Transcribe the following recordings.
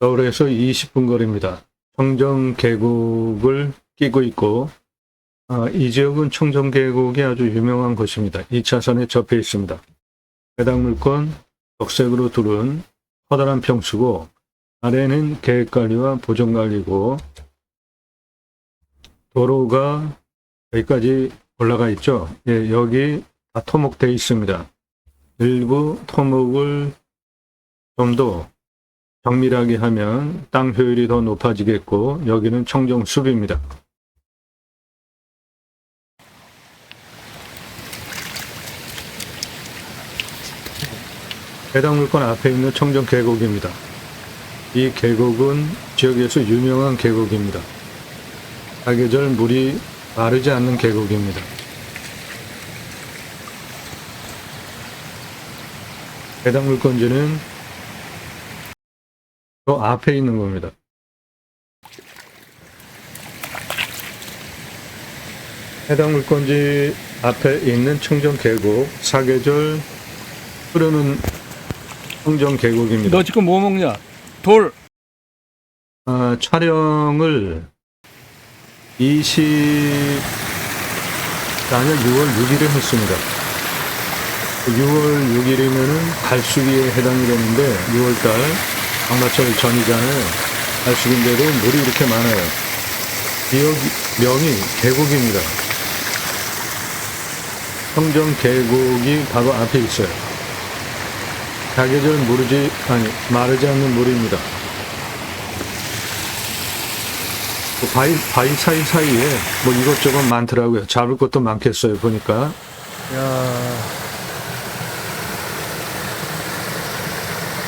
서울에서 20분 거리입니다. 청정 계곡을 끼고 있고 이 지역은 청정 계곡이 아주 유명한 곳입니다. 2차선에 접해 있습니다. 해당 물건 적색으로 두른 커다란 평수고 아래는 계획관리와 보존관리고 도로가 여기까지 올라가 있죠. 예, 여기 다 토목되어 있습니다. 일부 토목을 좀 더 정밀하게 하면 땅 효율이 더 높아지겠고 여기는 청정숲입니다. 해당 물건 앞에 있는 청정 계곡입니다. 이 계곡은 지역에서 유명한 계곡입니다. 사계절 물이 마르지 않는 계곡입니다. 해당 물건지는 저 앞에 있는 겁니다. 해당 물건지 앞에 있는 청정 계곡, 사계절 흐르는 청정 계곡입니다. 너 지금 뭐 먹냐? 돌. 촬영을 24년 6월 6일에 했습니다. 6월 6일이면은 갈수기에 해당이 되는데 6월달 장마철 전이잖아요. 갈수기인데도 물이 이렇게 많아요. 지역 명이 계곡입니다. 청정 계곡이 바로 앞에 있어요. 사계절 마르지 않는 물입니다. 바위 사이사이에 뭐 이것저것 많더라고요. 잡을 것도 많겠어요, 보니까. 야.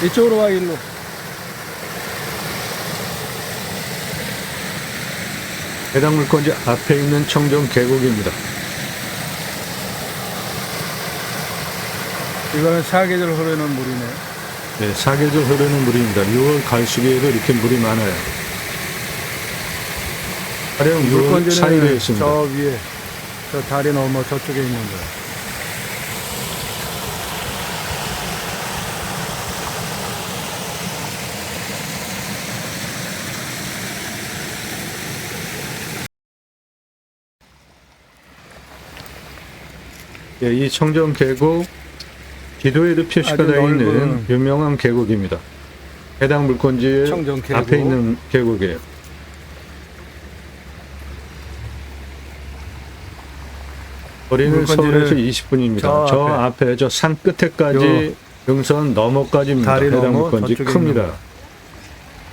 이쪽으로 와, 일로. 해당 물건지 앞에 있는 청정 계곡입니다. 이거는 사계절 흐르는 물이네. 네, 사계절 흐르는 물입니다. 6월 갈수기에도 이렇게 물이 많아요. 가령 6월 사이에 있습니다. 저 위에, 저 다리 넘어 저쪽에 있는 거야. 예, 이 청정 계곡 지도에도 표시가 아주 되어 있는 넓은 유명한 계곡입니다. 해당 물건지의 청정 계곡. 앞에 있는 계곡이에요. 거리는 물건지를 서울에서 20분입니다. 저 저 앞에 저 산 끝에까지 능선 너머까지입니다. 다리 해당 넘어 물건지 저쪽에 있는 큽니다.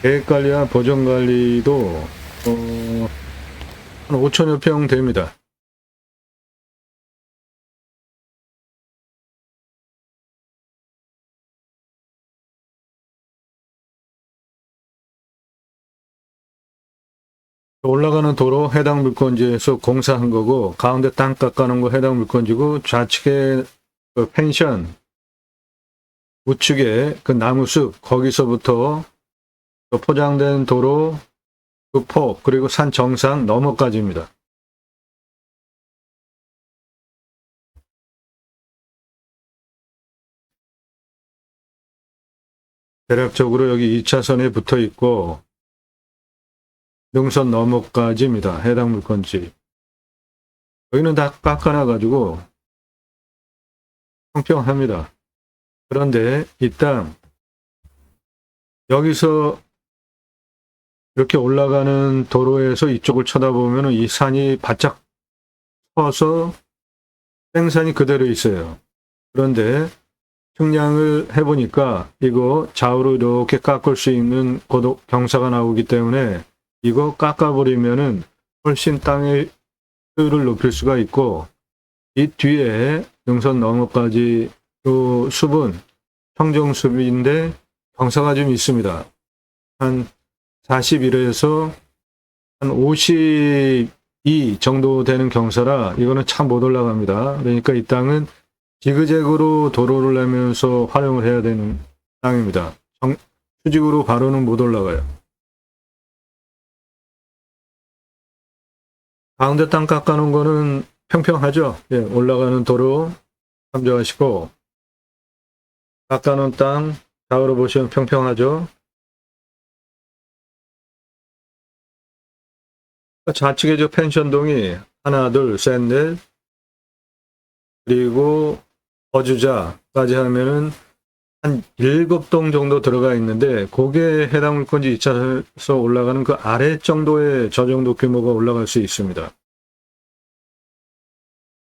계획관리와 보존관리도 한 5천여 평 됩니다. 올라가는 도로 해당 물건지에서 공사한 거고 가운데 땅 깎아놓은 거 해당 물건지고 좌측에 그 펜션 우측에 그 나무숲 거기서부터 그 포장된 도로 그 폭 그리고 산 정상 너머까지입니다. 대략적으로 여기 2차선에 붙어 있고 능선 너머까지입니다. 해당 물건지. 여기는 다 깎아놔가지고 평평합니다. 그런데 이 땅 여기서 이렇게 올라가는 도로에서 이쪽을 쳐다보면 이 산이 바짝 서서 생산이 그대로 있어요. 그런데 측량을 해보니까 이거 좌우로 이렇게 깎을 수 있는 경사가 나오기 때문에 이거 깎아버리면은 훨씬 땅의 효율을 높일 수가 있고 이 뒤에 능선 너머까지 요 숲은 청정숲인데 경사가 좀 있습니다. 한 41에서 한 52 정도 되는 경사라 이거는 참 못 올라갑니다. 그러니까 이 땅은 지그재그로 도로를 내면서 활용을 해야 되는 땅입니다. 수직으로 바로는 못 올라가요. 가운데 땅 깎아놓은 거는 평평하죠. 예, 올라가는 도로 참조하시고 깎아놓은 땅 좌우로 보시면 평평하죠. 좌측에 저 펜션동이 하나, 둘, 셋, 넷, 그리고 거주자까지 하면은 한 7동 정도 들어가 있는데, 그게 해당 물건지 2차선에서 올라가는 그 아래 정도의 저 정도 규모가 올라갈 수 있습니다.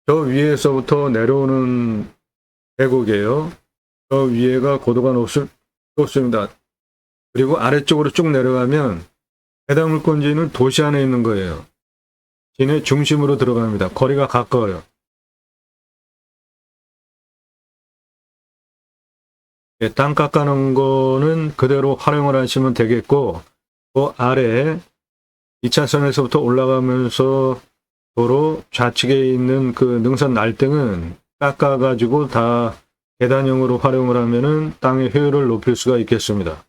저 위에서부터 내려오는 계곡이에요. 저 위에가 고도가 높습니다. 그리고 아래쪽으로 쭉 내려가면 해당 물건지는 도시 안에 있는 거예요. 시내 중심으로 들어갑니다. 거리가 가까워요. 땅 깎아놓은 거는 그대로 활용을 하시면 되겠고, 그 아래 2차선에서부터 올라가면서 도로 좌측에 있는 그 능선 날등은 깎아가지고 다 계단형으로 활용을 하면은 땅의 효율을 높일 수가 있겠습니다.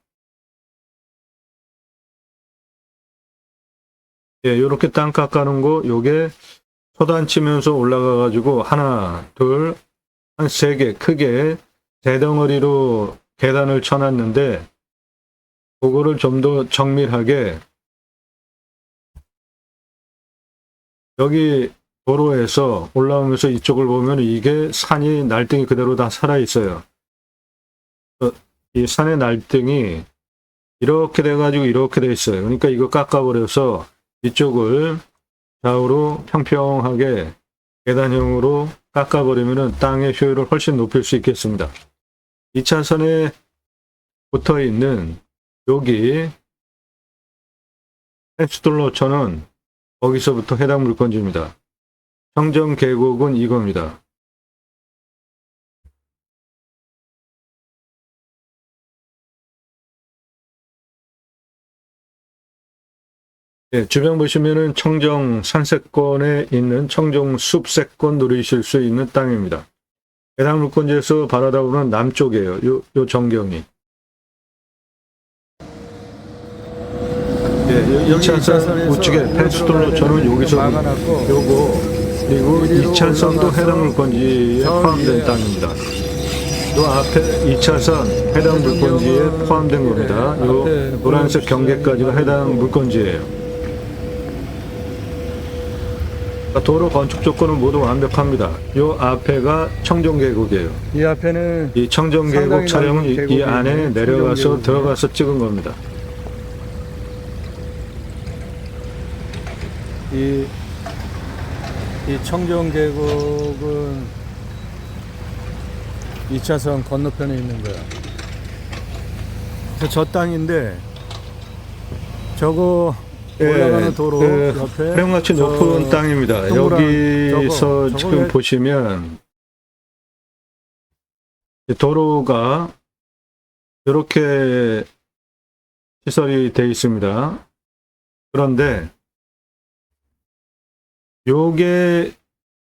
예, 요렇게 땅 깎아놓은 거, 요게 초단 치면서 올라가가지고 하나, 둘, 한 3개 크게 대덩어리로 계단을 쳐놨는데, 그거를 좀 더 정밀하게 여기 도로에서 올라오면서 이쪽을 보면 이게 산이 날등이 그대로 다 살아있어요. 이 산의 날등이 이렇게 돼가지고 이렇게 돼 있어요. 그러니까 이거 깎아버려서 이쪽을 좌우로 평평하게 계단형으로 깎아버리면 땅의 효율을 훨씬 높일 수 있겠습니다. 2차선에 붙어 있는 여기 펜스톨로처는 거기서부터 해당 물건지입니다. 청정 계곡은 이겁니다. 네, 주변 보시면은 청정 산세권에 있는 청정 숲세권 누리실 수 있는 땅입니다. 해당 물건지에서 바라다보는 남쪽이에요. 요 전경이. 네, 2차선 우측에 펜스톨로처는 여기서 요거, 그리고 2차선도 해당 물건지에 포함된 땅입니다. 요 앞에 2차선 해당 물건지에 포함된 겁니다. 요 노란색 경계까지가 해당 물건지예요. 도로 건축 조건은 모두 완벽합니다. 요 앞에가 청정계곡이에요. 이 앞에는 이 청정계곡 상당히 촬영은 넓은 이 계곡이 안에 있네. 내려가서 청정계곡이네. 들어가서 찍은 겁니다. 이 청정 계곡은 2차선 건너편에 있는 거야. 저 땅인데 저거 올라가는 도로 옆에 활용같이 높은 땅입니다. 동그란 여기서 저거 지금 왜- 보시면 도로가 이렇게 시설이 되어 있습니다. 그런데 요게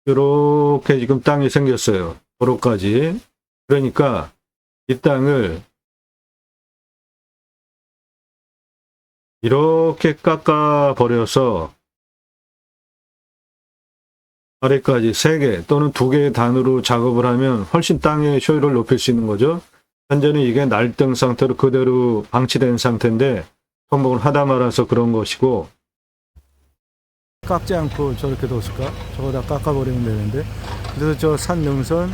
이렇게 지금 땅이 생겼어요. 도로까지. 그러니까 이 땅을 이렇게 깎아 버려서 아래까지 3개 또는 2개의 단으로 작업을 하면 훨씬 땅의 효율을 높일 수 있는 거죠. 현재는 이게 날등 상태로 그대로 방치된 상태인데 토목을 하다 말아서 그런 것이고, 깎지 않고 저렇게 뒀을까? 저거 다 깎아버리면 되는데. 그래서 저 산 능선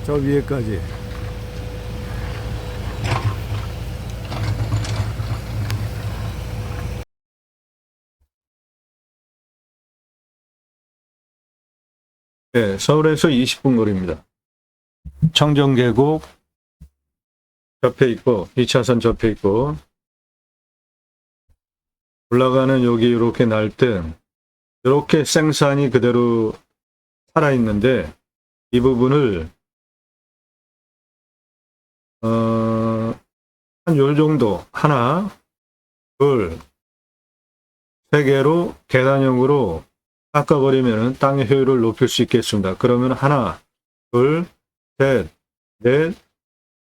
저 위에까지 네, 서울에서 20분 거리입니다. 청정계곡 옆에 있고 2차선 옆에 있고, 올라가는 여기 이렇게 날등 이렇게 생산이 그대로 살아있는데, 이 부분을 한 요 정도 하나, 둘, 3개로 계단형으로 깎아버리면 땅의 효율을 높일 수 있겠습니다. 그러면 하나, 둘, 셋, 넷,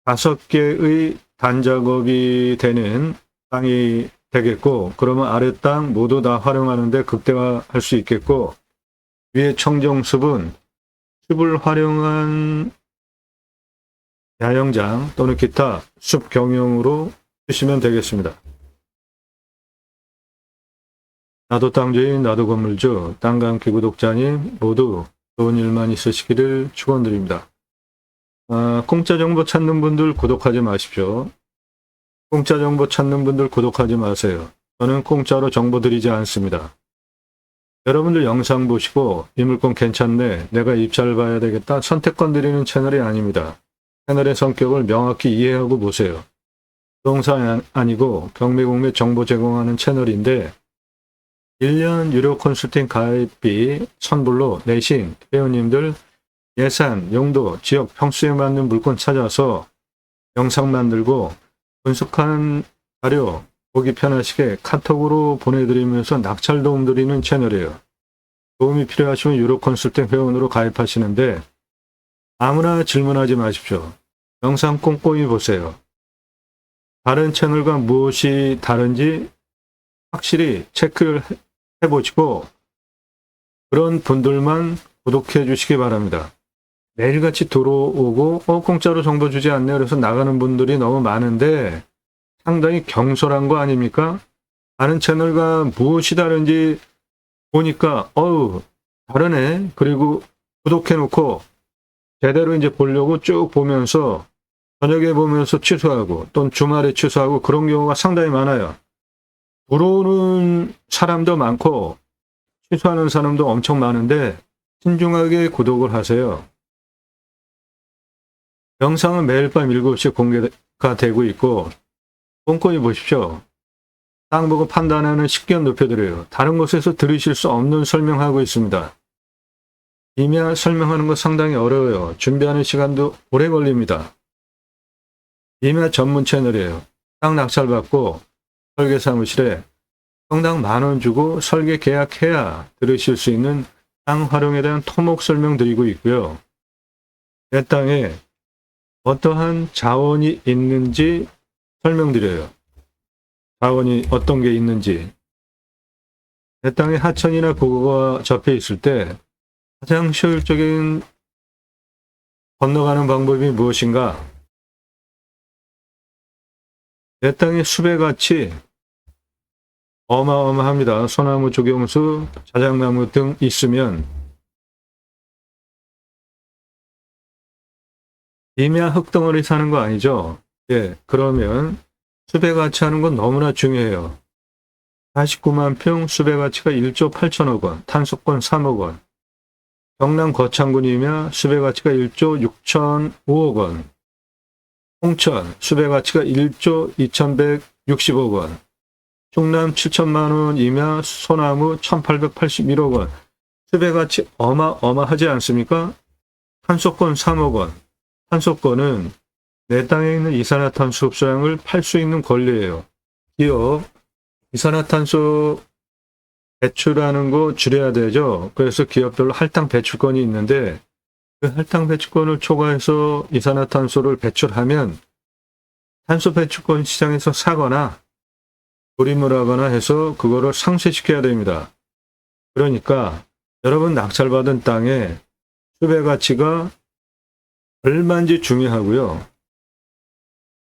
5개의 단작업이 되는 땅이 되겠고, 그러면 아래 땅 모두 다 활용하는데 극대화할 수 있겠고, 위에 청정숲은 숲을 활용한 야영장 또는 기타 숲 경영으로 쓰시면 되겠습니다. 나도 땅주인, 나도 건물주, 땅과 함께 구독자님 모두 좋은 일만 있으시기를 축원드립니다. 공짜 정보 찾는 분들 구독하지 마십시오. 공짜 정보 찾는 분들 구독하지 마세요. 저는 공짜로 정보 드리지 않습니다. 여러분들 영상 보시고 이 물건 괜찮네, 내가 입찰 봐야 되겠다, 선택권 드리는 채널이 아닙니다. 채널의 성격을 명확히 이해하고 보세요. 부동산 아니고 경매공매 정보 제공하는 채널인데 1년 유료 컨설팅 가입비 선불로 내신 회원님들 예산, 용도, 지역, 평수에 맞는 물건 찾아서 영상 만들고 분석한 자료 보기 편하시게 카톡으로 보내드리면서 낙찰 도움 드리는 채널이에요. 도움이 필요하시면 유료 컨설팅 회원으로 가입하시는데 아무나 질문하지 마십시오. 영상 꼼꼼히 보세요. 다른 채널과 무엇이 다른지 확실히 체크를 해보시고 그런 분들만 구독해 주시기 바랍니다. 매일같이 들어오고 공짜로 정보 주지 않네 그래서 나가는 분들이 너무 많은데 상당히 경솔한 거 아닙니까? 다른 채널과 무엇이 다른지 보니까 다르네. 그리고 구독해 놓고 제대로 이제 보려고 쭉 보면서 저녁에 보면서 취소하고 또는 주말에 취소하고 그런 경우가 상당히 많아요. 들어오는 사람도 많고 취소하는 사람도 엄청 많은데 신중하게 구독을 하세요. 영상은 매일 밤 7시에 공개가 되고 있고 꼼꼼히 보십시오. 땅 보고 판단하는 식견 높여드려요. 다른 곳에서 들으실 수 없는 설명하고 있습니다. 이미 설명하는 거 상당히 어려워요. 준비하는 시간도 오래 걸립니다. 이미 전문 채널이에요. 땅 낙찰받고 설계사무실에 평당 10,000원 주고 설계 계약해야 들으실 수 있는 땅 활용에 대한 토목 설명 드리고 있고요. 내 땅에 어떠한 자원이 있는지 설명드려요. 자원이 어떤 게 있는지. 내 땅에 하천이나 고거가 접해 있을 때 가장 효율적인 건너가는 방법이 무엇인가? 내 땅에 숲에같이 어마어마합니다. 소나무, 조경수, 자작나무 등 있으면 임야 흙덩어리 사는 거 아니죠? 예, 그러면 숲에 같이 하는 건 너무나 중요해요. 49만 평 숲의 가치가 1조 8천억 원, 탄소권 3억 원. 경남 거창군이며 숲의 가치가 1조 6,005억 원. 홍천 숲의 가치가 1조 2,160억 원. 충남 7천만 원이며 소나무 1,881억 원. 숲의 가치 어마어마하지 않습니까? 탄소권 3억 원. 탄소권은 내 땅에 있는 이산화탄소 흡수량을 팔 수 있는 권리예요. 기업 이산화탄소 배출하는 거 줄여야 되죠. 그래서 기업별로 할당 배출권이 있는데 그 할당 배출권을 초과해서 이산화탄소를 배출하면 탄소 배출권 시장에서 사거나 돌입을 하거나 해서 그거를 상쇄시켜야 됩니다. 그러니까 여러분 낙찰받은 땅에 숲의 가치가 얼마인지 중요하고요.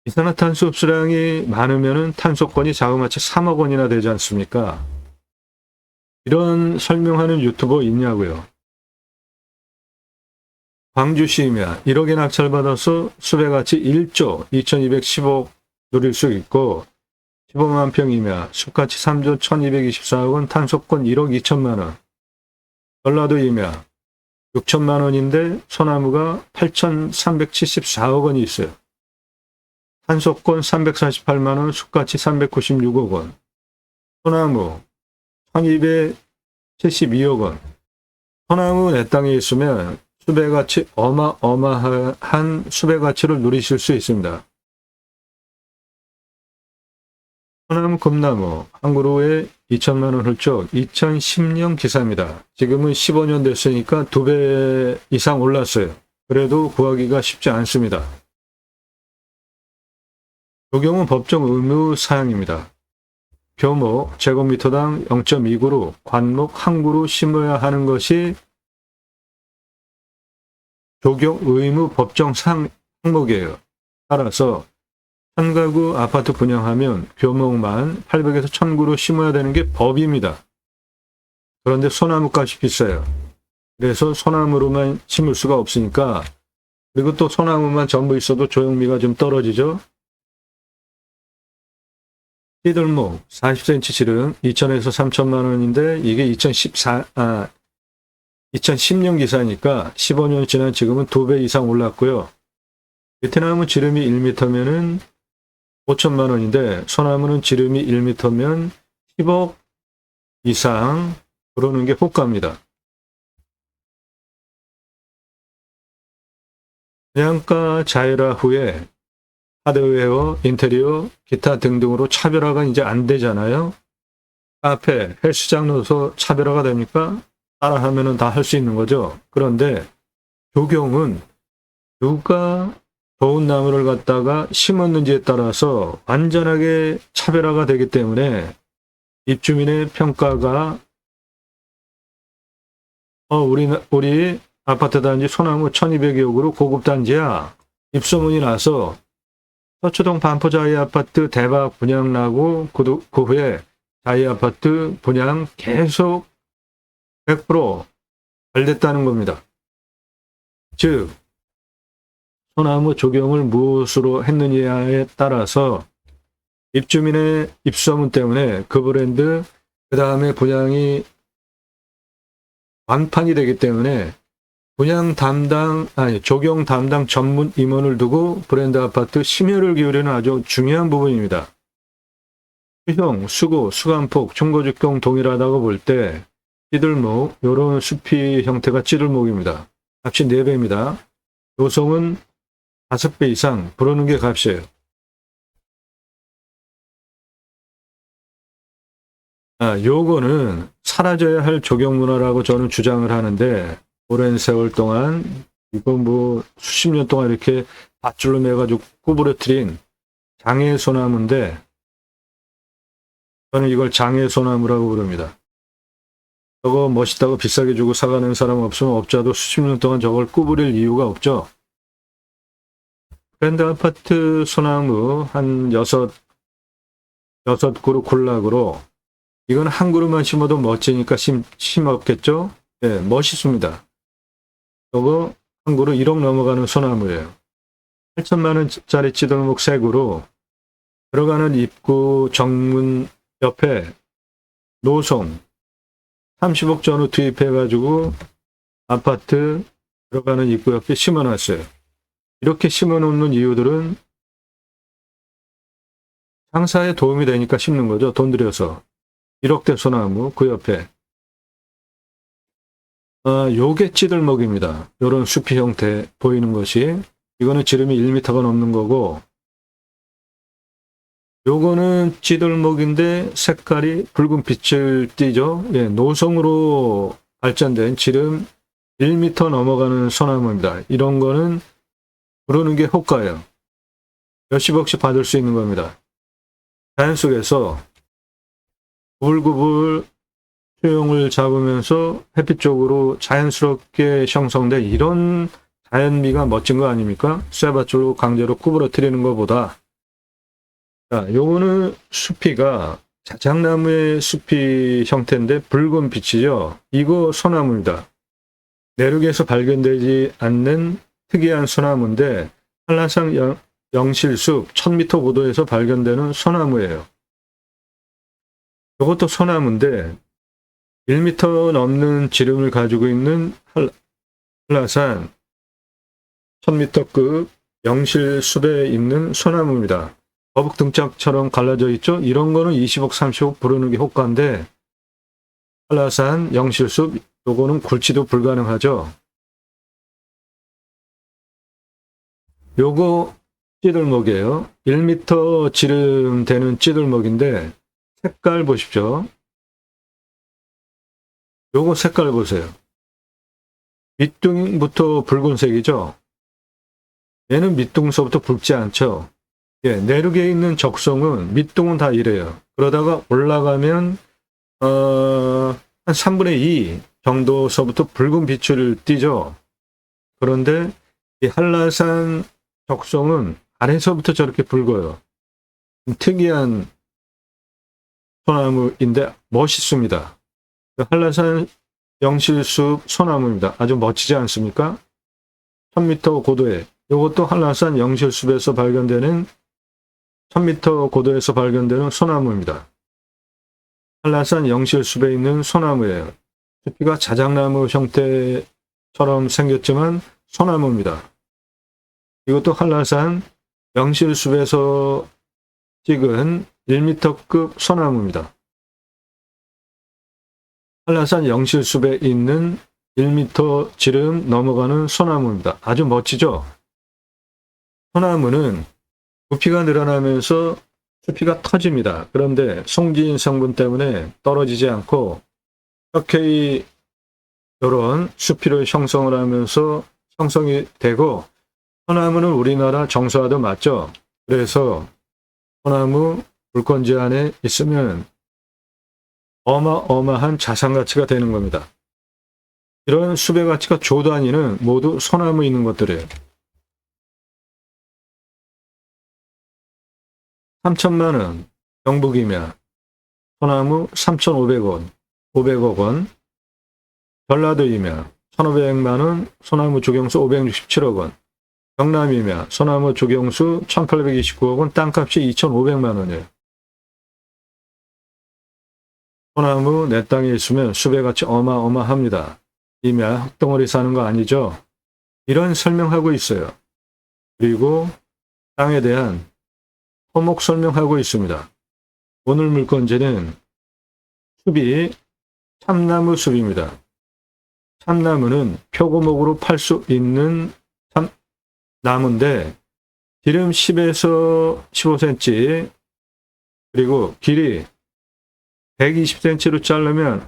이산화탄소 흡수량이 많으면 탄소권이 자그마치 3억 원이나 되지 않습니까? 이런 설명하는 유튜버 있냐고요. 광주시이며 1억에 낙찰받아서 숲의 가치 1조 2210억 누릴 수 있고 15만 평이며 숲가치 3조 1224억 원, 탄소권 1억 2천만 원. 전라도이며 6천만 원인데 소나무가 8,374억 원이 있어요. 탄소권 348만 원, 숲가치 396억 원. 소나무 1,272억 원. 소나무 내 땅에 있으면 숲의 가치 어마어마한 숲의 가치를 누리실 수 있습니다. 소나무, 금나무 한 그루에 2천만 원 훌쩍 2010년 기사입니다. 지금은 15년 됐으니까 2배 이상 올랐어요. 그래도 구하기가 쉽지 않습니다. 적용은 법정 의무 사항입니다. 교목 제곱미터당 0.2그루, 관목 한 그루 심어야 하는 것이 적용 의무 법정 항목이에요. 따라서 1000가구 아파트 분양하면 교목만 800에서 1000그루 심어야 되는 게 법입니다. 그런데 소나무 값이 비싸요. 그래서 소나무로만 심을 수가 없으니까, 그리고 또 소나무만 전부 있어도 조형미가 좀 떨어지죠. 찌들목 40cm 지름 2천에서 3천만 원인데 이게 2010년 기사니까 15년 지난 지금은 2배 이상 올랐고요. 베트남은 지름이 1m면은 5천만 원인데 소나무는 지름이 1m면 10억 이상 그러는 게 호가입니다. 분양가 자율화 후에 하드웨어, 인테리어, 기타 등등으로 차별화가 이제 안 되잖아요. 카페, 헬스장 넣어서 차별화가 됩니까? 따라하면은 다 할 수 있는 거죠. 그런데 조경은 누가 좋은 나무를 갖다가 심었는지에 따라서 완전하게 차별화가 되기 때문에 입주민의 평가가 우리 아파트 단지 소나무 1200여 그루 고급 단지야. 입소문이 나서 서초동 반포자이 아파트 대박 분양 나고 그 후에 자이 아파트 분양 계속 100%잘 됐다는 겁니다. 즉 소나무 조경을 무엇으로 했느냐에 따라서 입주민의 입소문 때문에 그 브랜드 그 다음에 분양이 완판이 되기 때문에 조경 담당 전문 임원을 두고 브랜드 아파트 심혈을 기울이는 아주 중요한 부분입니다. 수형, 수고, 수감폭, 총거주경 동일하다고 볼 때 찌들목, 요런 숲이 형태가 찌들목입니다. 값이 4배입니다. 요성은 5배 이상 부르는 게 값이에요. 요거는 사라져야 할 조경 문화라고 저는 주장을 하는데 오랜 세월 동안 이거 뭐 수십 년 동안 이렇게 밧줄로 매가지고 구부러뜨린 장애소나무인데 저는 이걸 장애소나무라고 부릅니다. 저거 멋있다고 비싸게 주고 사가는 사람 없으면 업자도 수십 년 동안 저걸 구부릴 이유가 없죠. 브랜드 아파트 소나무 한 6그루 군락으로 이건 한 그루만 심어도 멋지니까 심었겠죠? 네, 멋있습니다. 저거 한 그루 1억 넘어가는 소나무예요. 8천만 원짜리 찌들목 3그루 들어가는 입구 정문 옆에 노송 30억 전후 투입해가지고 아파트 들어가는 입구 옆에 심어놨어요. 이렇게 심어놓는 이유들은 장사에 도움이 되니까 심는 거죠. 돈 들여서. 1억대 소나무 그 옆에. 요게 찌들목입니다. 요런 숲이 형태 보이는 것이. 이거는 지름이 1m가 넘는 거고 요거는 찌들목인데 색깔이 붉은 빛을 띠죠. 예, 노성으로 발전된 지름 1m 넘어가는 소나무입니다. 이런 거는 부르는 게 호가예요. 몇십억씩 받을 수 있는 겁니다. 자연 속에서 구불구불 수용을 잡으면서 햇빛 쪽으로 자연스럽게 형성된 이런 자연미가 멋진 거 아닙니까? 쇠받줄로 강제로 구부러뜨리는 것보다. 자, 요거는 숲이가 자작나무의 숲이 형태인데 붉은 빛이죠. 이거 소나무입니다. 내륙에서 발견되지 않는 특이한 소나무인데 한라산 영실숲 1000m 고도에서 발견되는 소나무예요. 이것도 소나무인데 1m 넘는 지름을 가지고 있는 한라산 1000m급 영실숲에 있는 소나무입니다. 거북 등짝처럼 갈라져 있죠. 이런 거는 20억 30억 부르는 게 호가인데 한라산 영실숲 요거는 굴치도 불가능하죠. 요거 찌들목이에요. 1m 지름 되는 찌들목인데 색깔 보십시오. 요거 색깔 보세요. 밑둥부터 붉은색이죠. 얘는 밑둥서부터 붉지 않죠. 예, 내륙에 있는 적송은 밑둥은 다 이래요. 그러다가 올라가면 한 3분의 2 정도서부터 붉은 빛을 띠죠. 그런데 이 한라산 적송은 아래서부터 저렇게 붉어요. 특이한 소나무인데 멋있습니다. 한라산 영실숲 소나무입니다. 아주 멋지지 않습니까? 1000m 고도에. 이것도 한라산 영실숲에서 발견되는 1000m 고도에서 발견되는 소나무입니다. 한라산 영실숲에 있는 소나무예요. 숲이가 자작나무 형태처럼 생겼지만 소나무입니다. 이것도 한라산 영실숲에서 찍은 1m급 소나무입니다. 한라산 영실숲에 있는 1m 지름 넘어가는 소나무입니다. 아주 멋지죠? 소나무는 부피가 늘어나면서 숲이가 터집니다. 그런데 송지인 성분 때문에 떨어지지 않고 혁회의 이런 숲이를 형성을 하면서 형성이 되고, 소나무는 우리나라 정서와도 맞죠? 그래서 소나무 물건지 안에 있으면 어마어마한 자산 가치가 되는 겁니다. 이런 숲의 가치가 조 단위는 모두 소나무 있는 것들이에요. 3천만 원 경북이면 소나무 3,500원, 500억 원. 전라도이면 1,500만 원, 소나무 조경수 567억 원. 경남이면 소나무 조경수 1,829억 원, 땅값이 2,500만 원이에요. 소나무 내 땅에 있으면 숲의 가치 어마어마합니다. 이면 흙덩어리 사는 거 아니죠? 이런 설명하고 있어요. 그리고 땅에 대한 토목 설명하고 있습니다. 오늘 물건지는 숲이 참나무 숲입니다. 참나무는 표고목으로 팔 수 있는 나무인데 지름 10에서 15cm, 그리고 길이 120cm로 자르면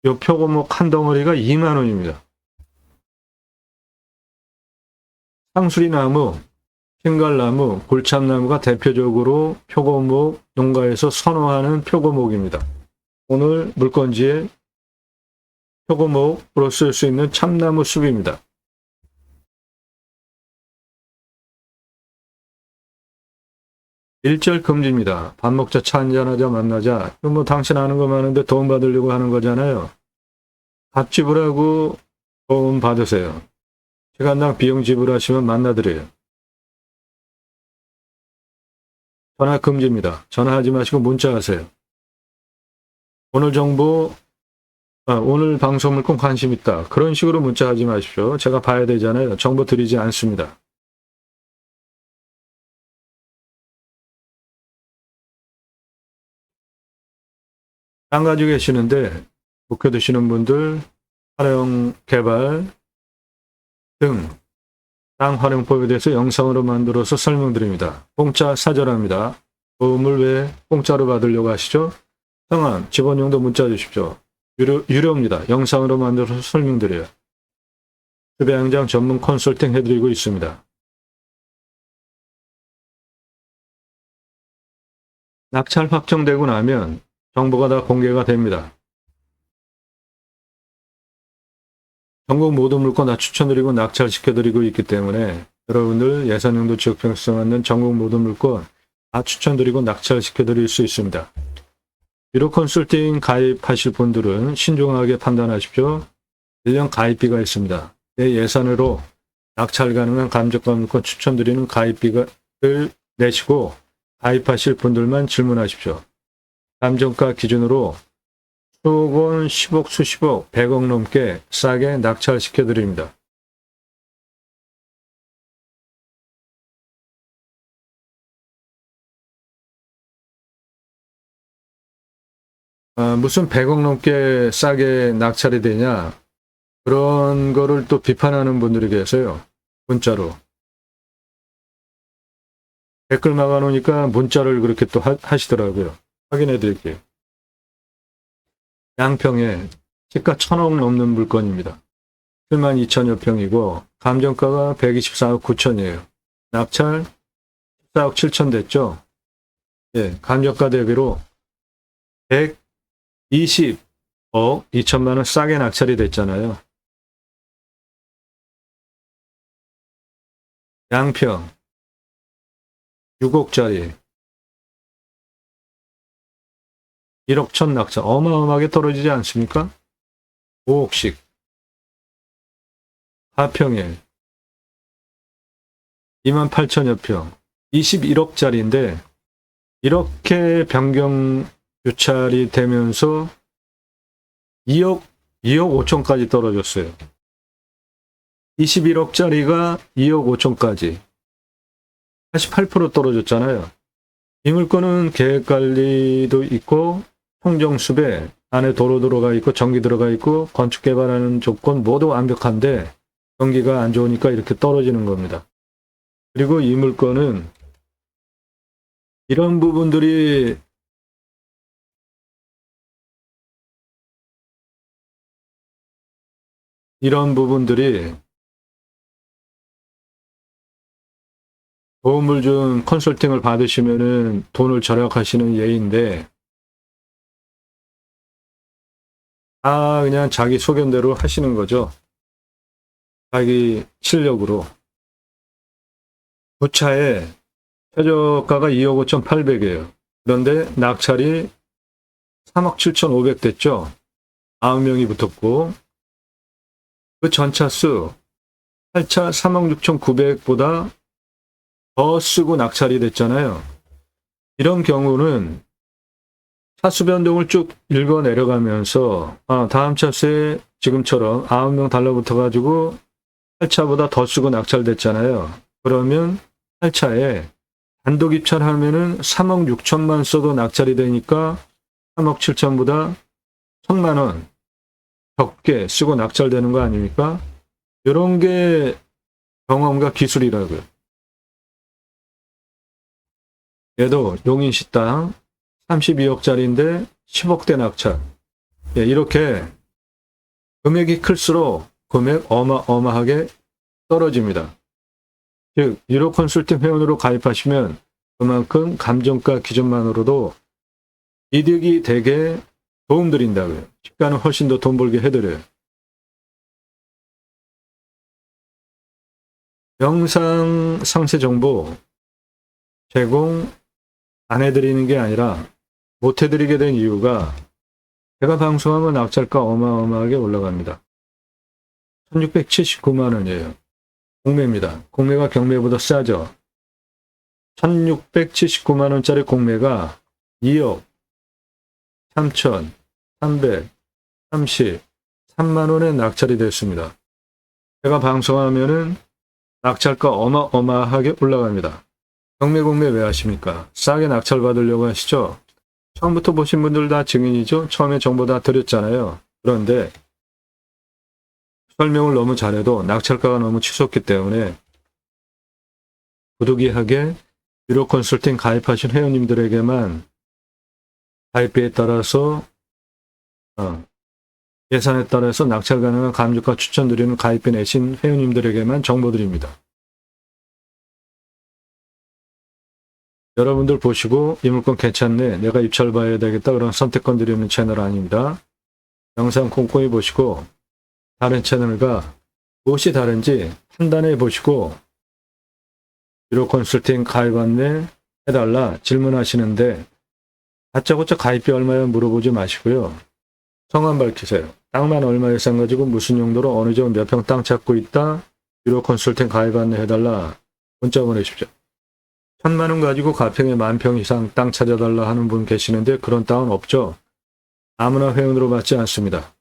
이 표고목 한 덩어리가 2만 원입니다. 상수리나무, 흰갈나무, 골참나무가 대표적으로 표고목 농가에서 선호하는 표고목입니다. 오늘 물건지에 표고목으로 쓸 수 있는 참나무 숲입니다. 일절 금지입니다. 밥 먹자, 차 한잔하자, 만나자. 이거 뭐 당신 아는 거 많은데 도움 받으려고 하는 거잖아요. 밥 지불하고 도움 받으세요. 시간당 비용 지불하시면 만나드려요. 전화 금지입니다. 전화하지 마시고 문자하세요. 오늘 정보, 오늘 방송 물건 관심 있다. 그런 식으로 문자하지 마십시오. 제가 봐야 되잖아요. 정보 드리지 않습니다. 땅 가지고 계시는데 목표 드시는 분들 활용 개발 등 땅 활용법에 대해서 영상으로 만들어서 설명드립니다. 공짜 사절합니다. 도움을 왜 공짜로 받으려고 하시죠? 성함, 직원용도 문자 주십시오. 유료입니다. 영상으로 만들어서 설명드려요. 수배양장 전문 컨설팅 해드리고 있습니다. 낙찰 확정되고 나면 정보가 다 공개가 됩니다. 전국 모든 물건 다 추천드리고 낙찰시켜드리고 있기 때문에 여러분들 예산용도 지역평수에 맞는 전국 모든 물건 다 추천드리고 낙찰시켜드릴 수 있습니다. 유료 컨설팅 가입하실 분들은 신중하게 판단하십시오. 1년 가입비가 있습니다. 내 예산으로 낙찰 가능한 감정가 물건 추천드리는 가입비를 내시고 가입하실 분들만 질문하십시오. 감정가 기준으로 수억 원, 10억, 수십억, 100억 넘게 싸게 낙찰시켜드립니다. 무슨 100억 넘게 싸게 낙찰이 되냐? 그런 거를 또 비판하는 분들이 계세요. 문자로. 댓글 막아놓으니까 문자를 그렇게 또 하시더라고요. 확인해 드릴게요. 양평에 시가 1,000억 넘는 물건입니다. 72,000여 평이고 감정가가 124억 9천이에요. 낙찰 14억 7천 됐죠? 예, 감정가 대비로 120억 2천만 원 싸게 낙찰이 됐잖아요. 양평 6억짜리 1억 천 낙찰. 어마어마하게 떨어지지 않습니까? 5억씩. 가평에 28,000여 평. 21억짜리인데 이렇게 변경 유찰이 되면서 2억 5천까지 떨어졌어요. 21억짜리가 2억 5천까지 88% 떨어졌잖아요. 이 물건은 계획관리도 있고 청정숲에 안에 도로 들어가 있고 전기 들어가 있고 건축 개발하는 조건 모두 완벽한데 경기가 안 좋으니까 이렇게 떨어지는 겁니다. 그리고 이 물건은 이런 부분들이 도움을 준 컨설팅을 받으시면은 돈을 절약하시는 예인데 다 그냥 자기 소견대로 하시는 거죠. 자기 실력으로. 부차에 최저가가 2억 5,800이에요. 그런데 낙찰이 3억 7,500 됐죠. 9명이 붙었고 그 전차수 8차 3억 6,900보다 더 쓰고 낙찰이 됐잖아요. 이런 경우는 차수 변동을 쭉 읽어 내려가면서 다음 차수에 지금처럼 9명 달라붙어가지고 8차보다 더 쓰고 낙찰됐잖아요. 그러면 8차에 단독 입찰하면은 3억 6천만 써도 낙찰이 되니까 3억 7천보다 1,000만 원 적게 쓰고 낙찰되는 거 아닙니까? 이런 게 경험과 기술이라고요. 얘도 용인식당 32억짜리인데 10억대 낙찰. 예, 이렇게 금액이 클수록 금액 어마어마하게 떨어집니다. 즉 유로 컨설팅 회원으로 가입하시면 그만큼 감정가 기준만으로도 이득이 되게 도움드린다고요. 시가는 훨씬 더 돈 벌게 해드려요. 영상 상세 정보 제공 안 해드리는 게 아니라 못 해드리게 된 이유가 제가 방송하면 낙찰가 어마어마하게 올라갑니다. 1,679만 원이에요. 공매입니다. 공매가 경매보다 싸죠. 1,679만 원짜리 공매가 2억 3,333만 원에 낙찰이 됐습니다. 제가 방송하면은 낙찰가 어마어마하게 올라갑니다. 경매 공매 왜 하십니까? 싸게 낙찰 받으려고 하시죠? 처음부터 보신 분들 다 증인이죠? 처음에 정보 다 드렸잖아요. 그런데 설명을 너무 잘해도 낙찰가가 너무 치솟기 때문에 부득이하게 유로 컨설팅 가입하신 회원님들에게만 가입비에 따라서 예산에 따라서 낙찰 가능한 감주가 추천드리는 가입비 내신 회원님들에게만 정보드립니다. 여러분들 보시고 이 물건 괜찮네, 내가 입찰 봐야 되겠다, 그런 선택권 드리는 채널 아닙니다. 영상 꼼꼼히 보시고 다른 채널과 무엇이 다른지 판단해 보시고 유로 컨설팅 가입 안내 해달라 질문하시는데 다짜고짜 가입비 얼마야 물어보지 마시고요. 성함 밝히세요. 땅만 얼마 예산 가지고 무슨 용도로 어느 지역 몇 평 땅 찾고 있다. 유로 컨설팅 가입 안내 해달라. 문자 보내십시오. 1,000만 원 가지고 가평에 10,000평 이상 땅 찾아달라 하는 분 계시는데 그런 땅은 없죠. 아무나 회원으로 받지 않습니다.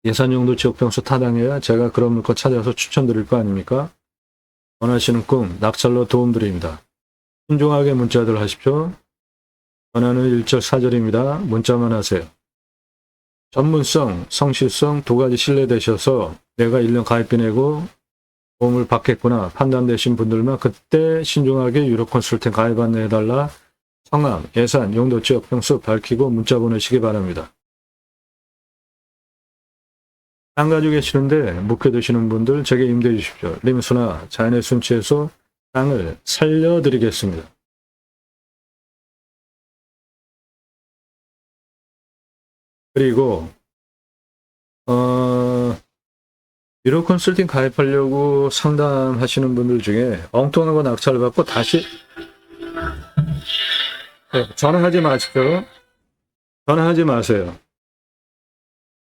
예산 용도 지역 평수 타당해야 제가 그런 물건 찾아서 추천드릴 거 아닙니까? 원하시는 꿈, 낙찰로 도움드립니다. 신중하게 문자들 하십시오. 전화는 1절4절입니다. 문자만 하세요. 전문성, 성실성 두 가지 신뢰되셔서 내가 1년 가입비 내고 도움을 받겠구나 판단되신 분들만 그때 신중하게 유로 컨설팅 가입 안내해달라. 성함, 예산, 용도, 지역, 평수 밝히고 문자 보내시기 바랍니다. 땅 가지고 계시는데 묵혀두시는 분들 제게 임대해 주십시오. 림수나 자연의 순치에서 땅을 살려드리겠습니다. 그리고 유로 컨설팅 가입하려고 상담하시는 분들 중에 엉뚱한 거 낙찰 받고 다시 전화하지 마십시오. 전화하지 마세요.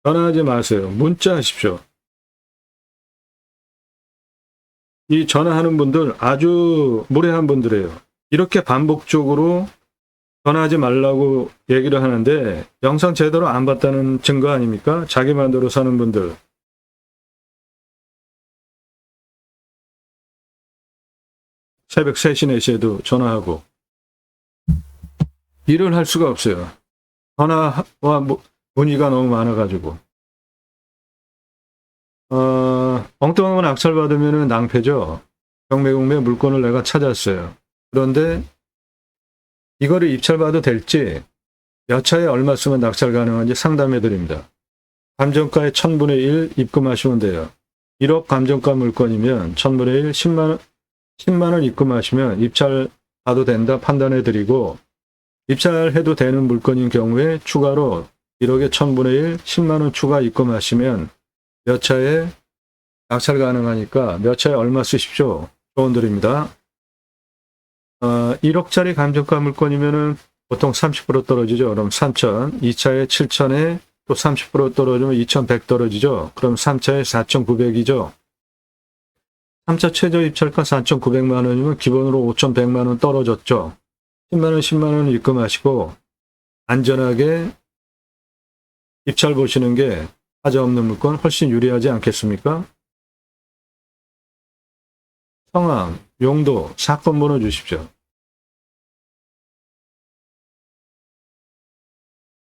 전화하지 마세요. 문자하십시오. 이 전화하는 분들 아주 무례한 분들이에요. 이렇게 반복적으로 전화하지 말라고 얘기를 하는데 영상 제대로 안 봤다는 증거 아닙니까? 자기 마음대로 사는 분들. 새벽 3시, 4시에도 전화하고 일을 할 수가 없어요. 전화와 문의가 너무 많아가지고. 엉뚱한 건 악찰받으면 낭패죠. 경매공매 물건을 내가 찾았어요. 그런데 이거를 입찰받아도 될지, 몇 차에 얼마 쓰면 낙찰 가능한지 상담해 드립니다. 감정가의 1000분의 1 입금하시면 돼요. 1억 감정가 물건이면 1000분의 1, 10만 원 입금하시면 입찰 봐도 된다 판단해 드리고, 입찰해도 되는 물건인 경우에 추가로 1억에 1000분의 1, 10만 원 추가 입금하시면 몇 차에 낙찰 가능하니까 몇 차에 얼마 쓰십시오. 조언드립니다. 1억짜리 감정가 물건이면은 보통 30% 떨어지죠. 그럼 3천, 2차에 7천에 또 30% 떨어지면 2,100 떨어지죠. 그럼 3차에 4,900이죠. 3차 최저 입찰가 4,900만 원이면 기본으로 5,100만 원 떨어졌죠. 10만 원, 10만 원 입금하시고 안전하게 입찰 보시는 게 하자 없는 물건 훨씬 유리하지 않겠습니까? 성함, 용도, 사건 번호 주십시오.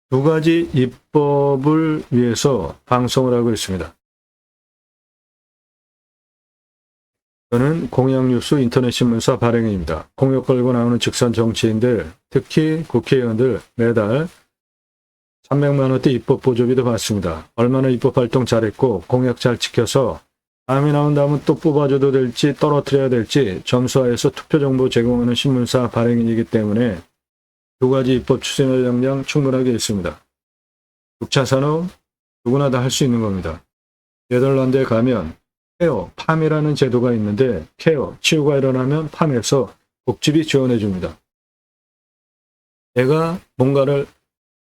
두 가지 입법을 위해서 방송을 하고 있습니다. 저는 공약뉴스 인터넷신문사 발행인입니다. 공약 걸고 나오는 직선 정치인들, 특히 국회의원들 매달 300만 원대 입법 보조비도 받습니다. 얼마나 입법 활동 잘했고 공약 잘 지켜서 다음에 나온다면 또 뽑아줘도 될지 떨어뜨려야 될지 점수화해서 투표 정보 제공하는 신문사 발행인이기 때문에 두 가지 입법 추진할 역량 충분하게 있습니다. 6차 산업 누구나 다 할 수 있는 겁니다. 네덜란드에 가면 케어, 팜이라는 제도가 있는데 케어, 치유가 일어나면 팜에서 복지비 지원해 줍니다. 내가 뭔가를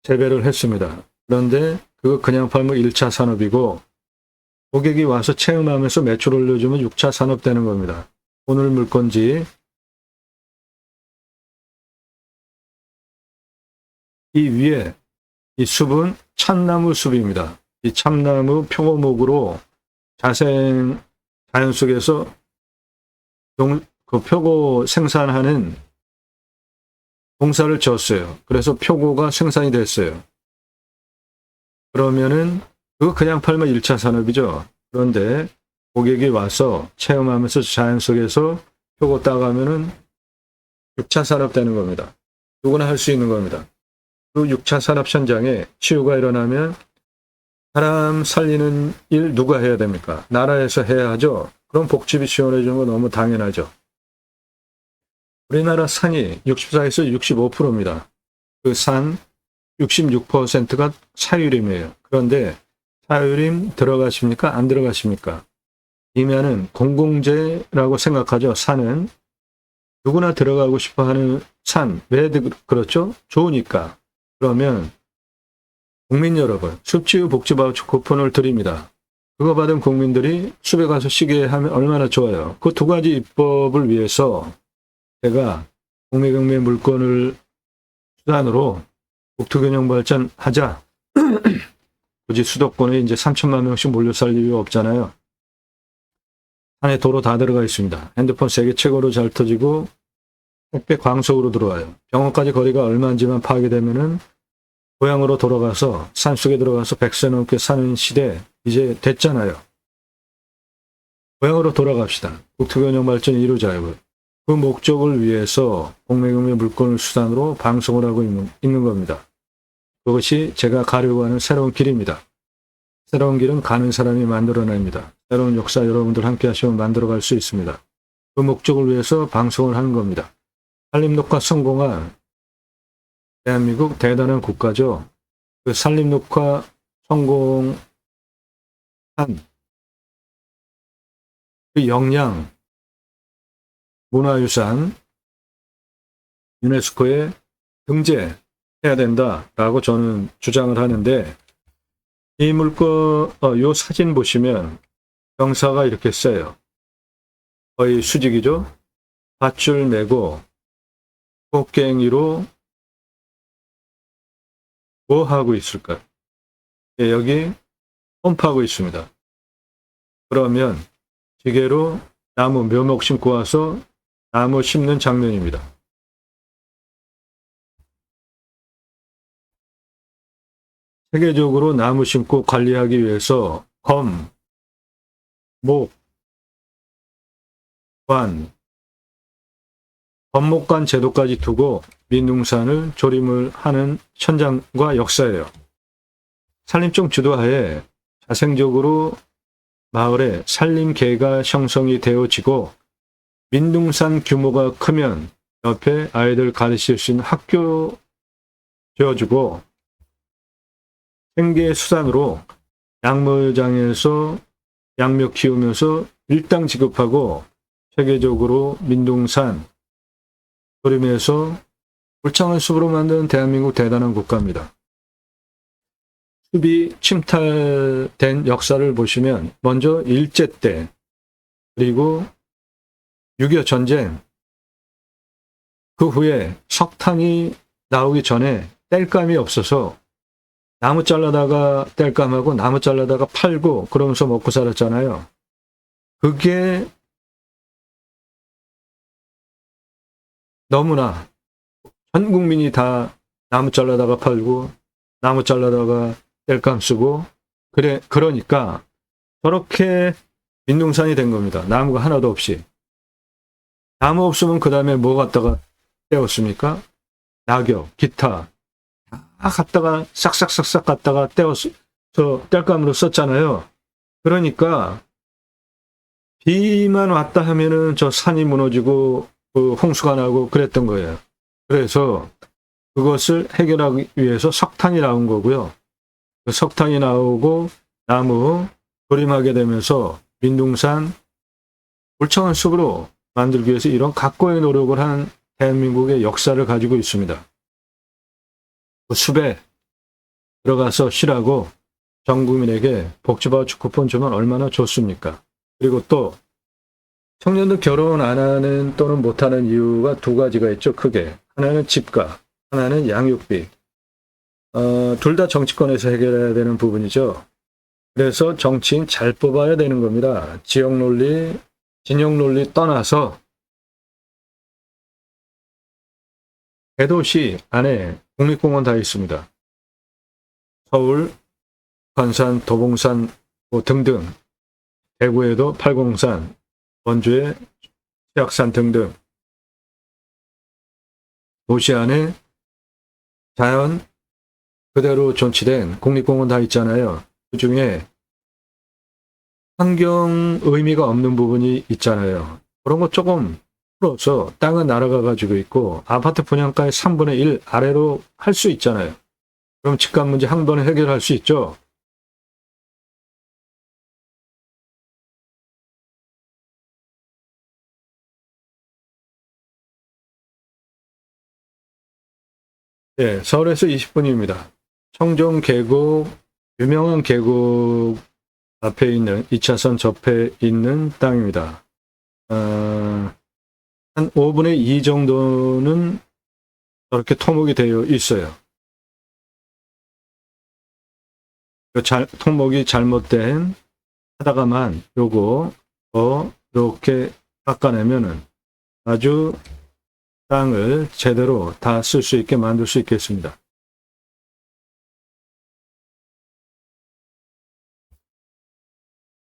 재배를 했습니다. 그런데 그거 그냥 팔면 1차 산업이고 고객이 와서 체험하면서 매출 올려주면 6차 산업 되는 겁니다. 오늘 물건지 이 위에 이 숲은 참나무 숲입니다. 이 참나무 표고목으로 자생 자연 속에서 그 표고 생산하는 공사를 지었어요. 그래서 표고가 생산이 됐어요. 그러면은 그거 그냥 팔면 1차 산업이죠. 그런데 고객이 와서 체험하면서 자연 속에서 표고 따가면은 6차 산업 되는 겁니다. 누구나 할 수 있는 겁니다. 그 6차 산업 현장에 치유가 일어나면 사람 살리는 일 누가 해야 됩니까? 나라에서 해야 하죠. 그럼 복지비 지원해 주는 건 너무 당연하죠. 우리나라 산이 64에서 65%입니다. 그 산 66%가 사유림이에요. 그런데 사유림 들어가십니까? 안 들어가십니까? 이면은 공공재라고 생각하죠. 산은 누구나 들어가고 싶어하는 산. 왜 그렇죠? 좋으니까. 그러면 국민 여러분, 숲치유 복지바우처 쿠폰을 드립니다. 그거 받은 국민들이 숲에 가서 쉬게 하면 얼마나 좋아요. 그 두 가지 입법을 위해서 제가 공매경매 물건을 수단으로 국토균형 발전하자. 굳이 수도권에 이제 3천만 명씩 몰려 살 이유가 없잖아요. 안에 도로 다 들어가 있습니다. 핸드폰 세계 최고로 잘 터지고 택배 광속으로 들어와요. 병원까지 거리가 얼마인지만 파악이 되면은 고향으로 돌아가서 산속에 들어가서 100세 넘게 사는 시대 이제 됐잖아요. 고향으로 돌아갑시다. 국토균형 발전을 이루자요. 그 목적을 위해서 공매경매 물건을 수단으로 방송을 하고 있는 겁니다. 그것이 제가 가려고 하는 새로운 길입니다. 새로운 길은 가는 사람이 만들어냅니다. 새로운 역사 여러분들 함께 하시면 만들어갈 수 있습니다. 그 목적을 위해서 방송을 하는 겁니다. 산림녹화 성공한 대한민국 대단한 국가죠. 그 산림녹화 성공한 그 역량, 문화유산, 유네스코에 등재해야 해야 된다라고 저는 주장을 하는데, 이 물건, 요 사진 보시면 경사가 이렇게 세요. 거의 수직이죠? 밧줄 메고 곡괭이로 뭐 하고 있을까요? 예, 여기 펌프하고 있습니다. 그러면 기계로 나무 묘목 심고 와서 나무 심는 장면입니다. 세계적으로 나무 심고 관리하기 위해서 검, 목, 관, 법목관 제도까지 두고 민둥산을 조림을 하는 현장과 역사예요. 산림청 주도하에 자생적으로 마을에 산림계가 형성이 되어지고, 민둥산 규모가 크면 옆에 아이들 가르칠 수 있는 학교 지어주고, 생계 수단으로 약물장에서 양묘 키우면서 일당 지급하고, 세계적으로 민둥산 조림에서 울창한 숲으로 만든 대한민국 대단한 국가입니다. 숲이 침탈된 역사를 보시면 먼저 일제 때, 그리고 6.25 전쟁, 그 후에 석탄이 나오기 전에 땔감이 없어서 나무 잘라다가 땔감하고 나무 잘라다가 팔고 그러면서 먹고 살았잖아요. 그게 너무나 전 국민이 다 나무 잘라다가 팔고 나무 잘라다가 땔감 쓰고, 그러니까 저렇게 민둥산이 된 겁니다. 나무가 하나도 없이. 나무 없으면 그 다음에 뭐 갖다가 떼었습니까? 낙엽, 기타 다 갖다가 싹싹싹싹 갖다가 떼어서 땔감으로 썼잖아요. 그러니까 비만 왔다 하면은 저 산이 무너지고 그 홍수가 나고 그랬던 거예요. 그래서 그것을 해결하기 위해서 석탄이 나온 거고요. 그 석탄이 나오고 나무 조림하게 되면서 민둥산 울창한 숲으로 만들기 위해서 이런 각고의 노력을 한 대한민국의 역사를 가지고 있습니다. 그 숲에 들어가서 쉬라고 전 국민에게 복지바우처 쿠폰 주면 얼마나 좋습니까? 그리고 또 청년들 결혼 안 하는 또는 못하는 이유가 두 가지가 있죠, 크게. 하나는 집값, 하나는 양육비. 둘 다 정치권에서 해결해야 되는 부분이죠. 그래서 정치인 잘 뽑아야 되는 겁니다. 지역 논리, 진영 논리 떠나서 대도시 안에 국립공원 다 있습니다. 서울, 관산, 도봉산 뭐 등등, 대구에도 팔공산, 원주에 치악산 등등 도시 안에 자연 그대로 존치된 국립공원 다 있잖아요. 그 중에 환경 의미가 없는 부분이 있잖아요. 그런 거 조금 풀어서 땅은 날아가 가지고 있고 아파트 분양가의 3분의 1 아래로 할 수 있잖아요. 그럼 집값 문제 한 번에 해결할 수 있죠. 네, 서울에서 20분입니다. 청정 계곡, 유명한 계곡 앞에 있는 2차선 접해 있는 땅입니다. 한 5분의 2 정도는 저렇게 토목이 되어 있어요. 토목이 잘못된 하다가만 요거 이렇게 깎아내면은 아주 땅을 제대로 다 쓸 수 있게 만들 수 있겠습니다.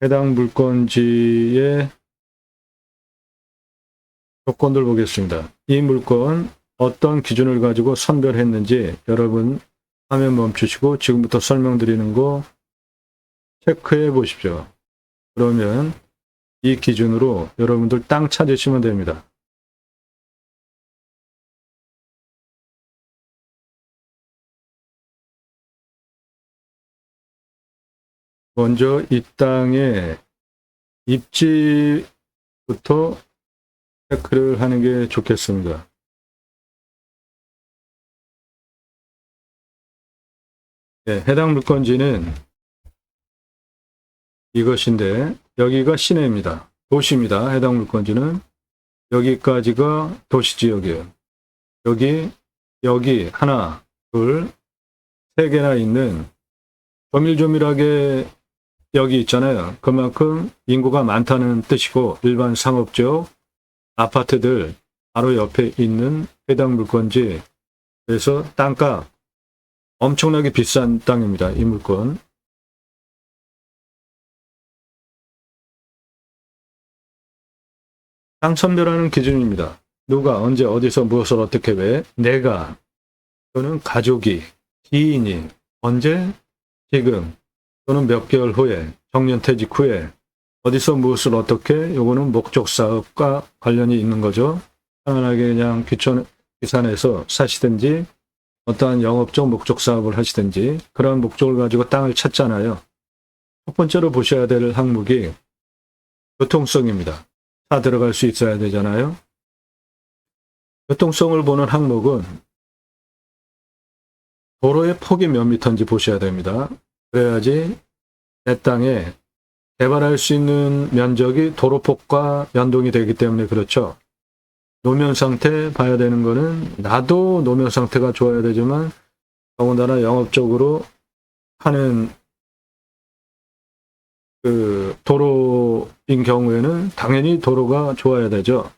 해당 물건지의 조건들 보겠습니다. 이 물건 어떤 기준을 가지고 선별했는지 여러분 화면 멈추시고 지금부터 설명드리는 거 체크해 보십시오. 그러면 이 기준으로 여러분들 땅 찾으시면 됩니다. 먼저 이 땅의 입지부터 체크를 하는 게 좋겠습니다. 해당 물건지는 이것인데 여기가 시내입니다. 도시입니다. 해당 물건지는 여기까지가 도시지역이에요. 여기 하나, 둘, 세 개나 있는 조밀조밀하게 여기 있잖아요. 그만큼 인구가 많다는 뜻이고 일반 상업적 아파트들 바로 옆에 있는 해당 물건지 그래서 땅값 엄청나게 비싼 땅입니다. 이 물건. 땅 선별하는 기준입니다. 누가 언제 어디서 무엇을 어떻게 왜 내가 또는 가족이 지인이 언제 지금 또는 몇 개월 후에 정년퇴직 후에 어디서 무엇을 어떻게 요거는 목적 사업과 관련이 있는 거죠. 편안하게 그냥 귀산해서 사시든지 어떠한 영업적 목적 사업을 하시든지 그러한 목적을 가지고 땅을 찾잖아요. 첫 번째로 보셔야 될 항목이 교통성입니다. 차 들어갈 수 있어야 되잖아요. 교통성을 보는 항목은 도로의 폭이 몇 미터인지 보셔야 됩니다. 그래야지 내 땅에 개발할 수 있는 면적이 도로폭과 연동이 되기 때문에 그렇죠. 노면 상태 봐야 되는 거는 나도 노면 상태가 좋아야 되지만 더군다나 영업적으로 하는 그 도로인 경우에는 당연히 도로가 좋아야 되죠.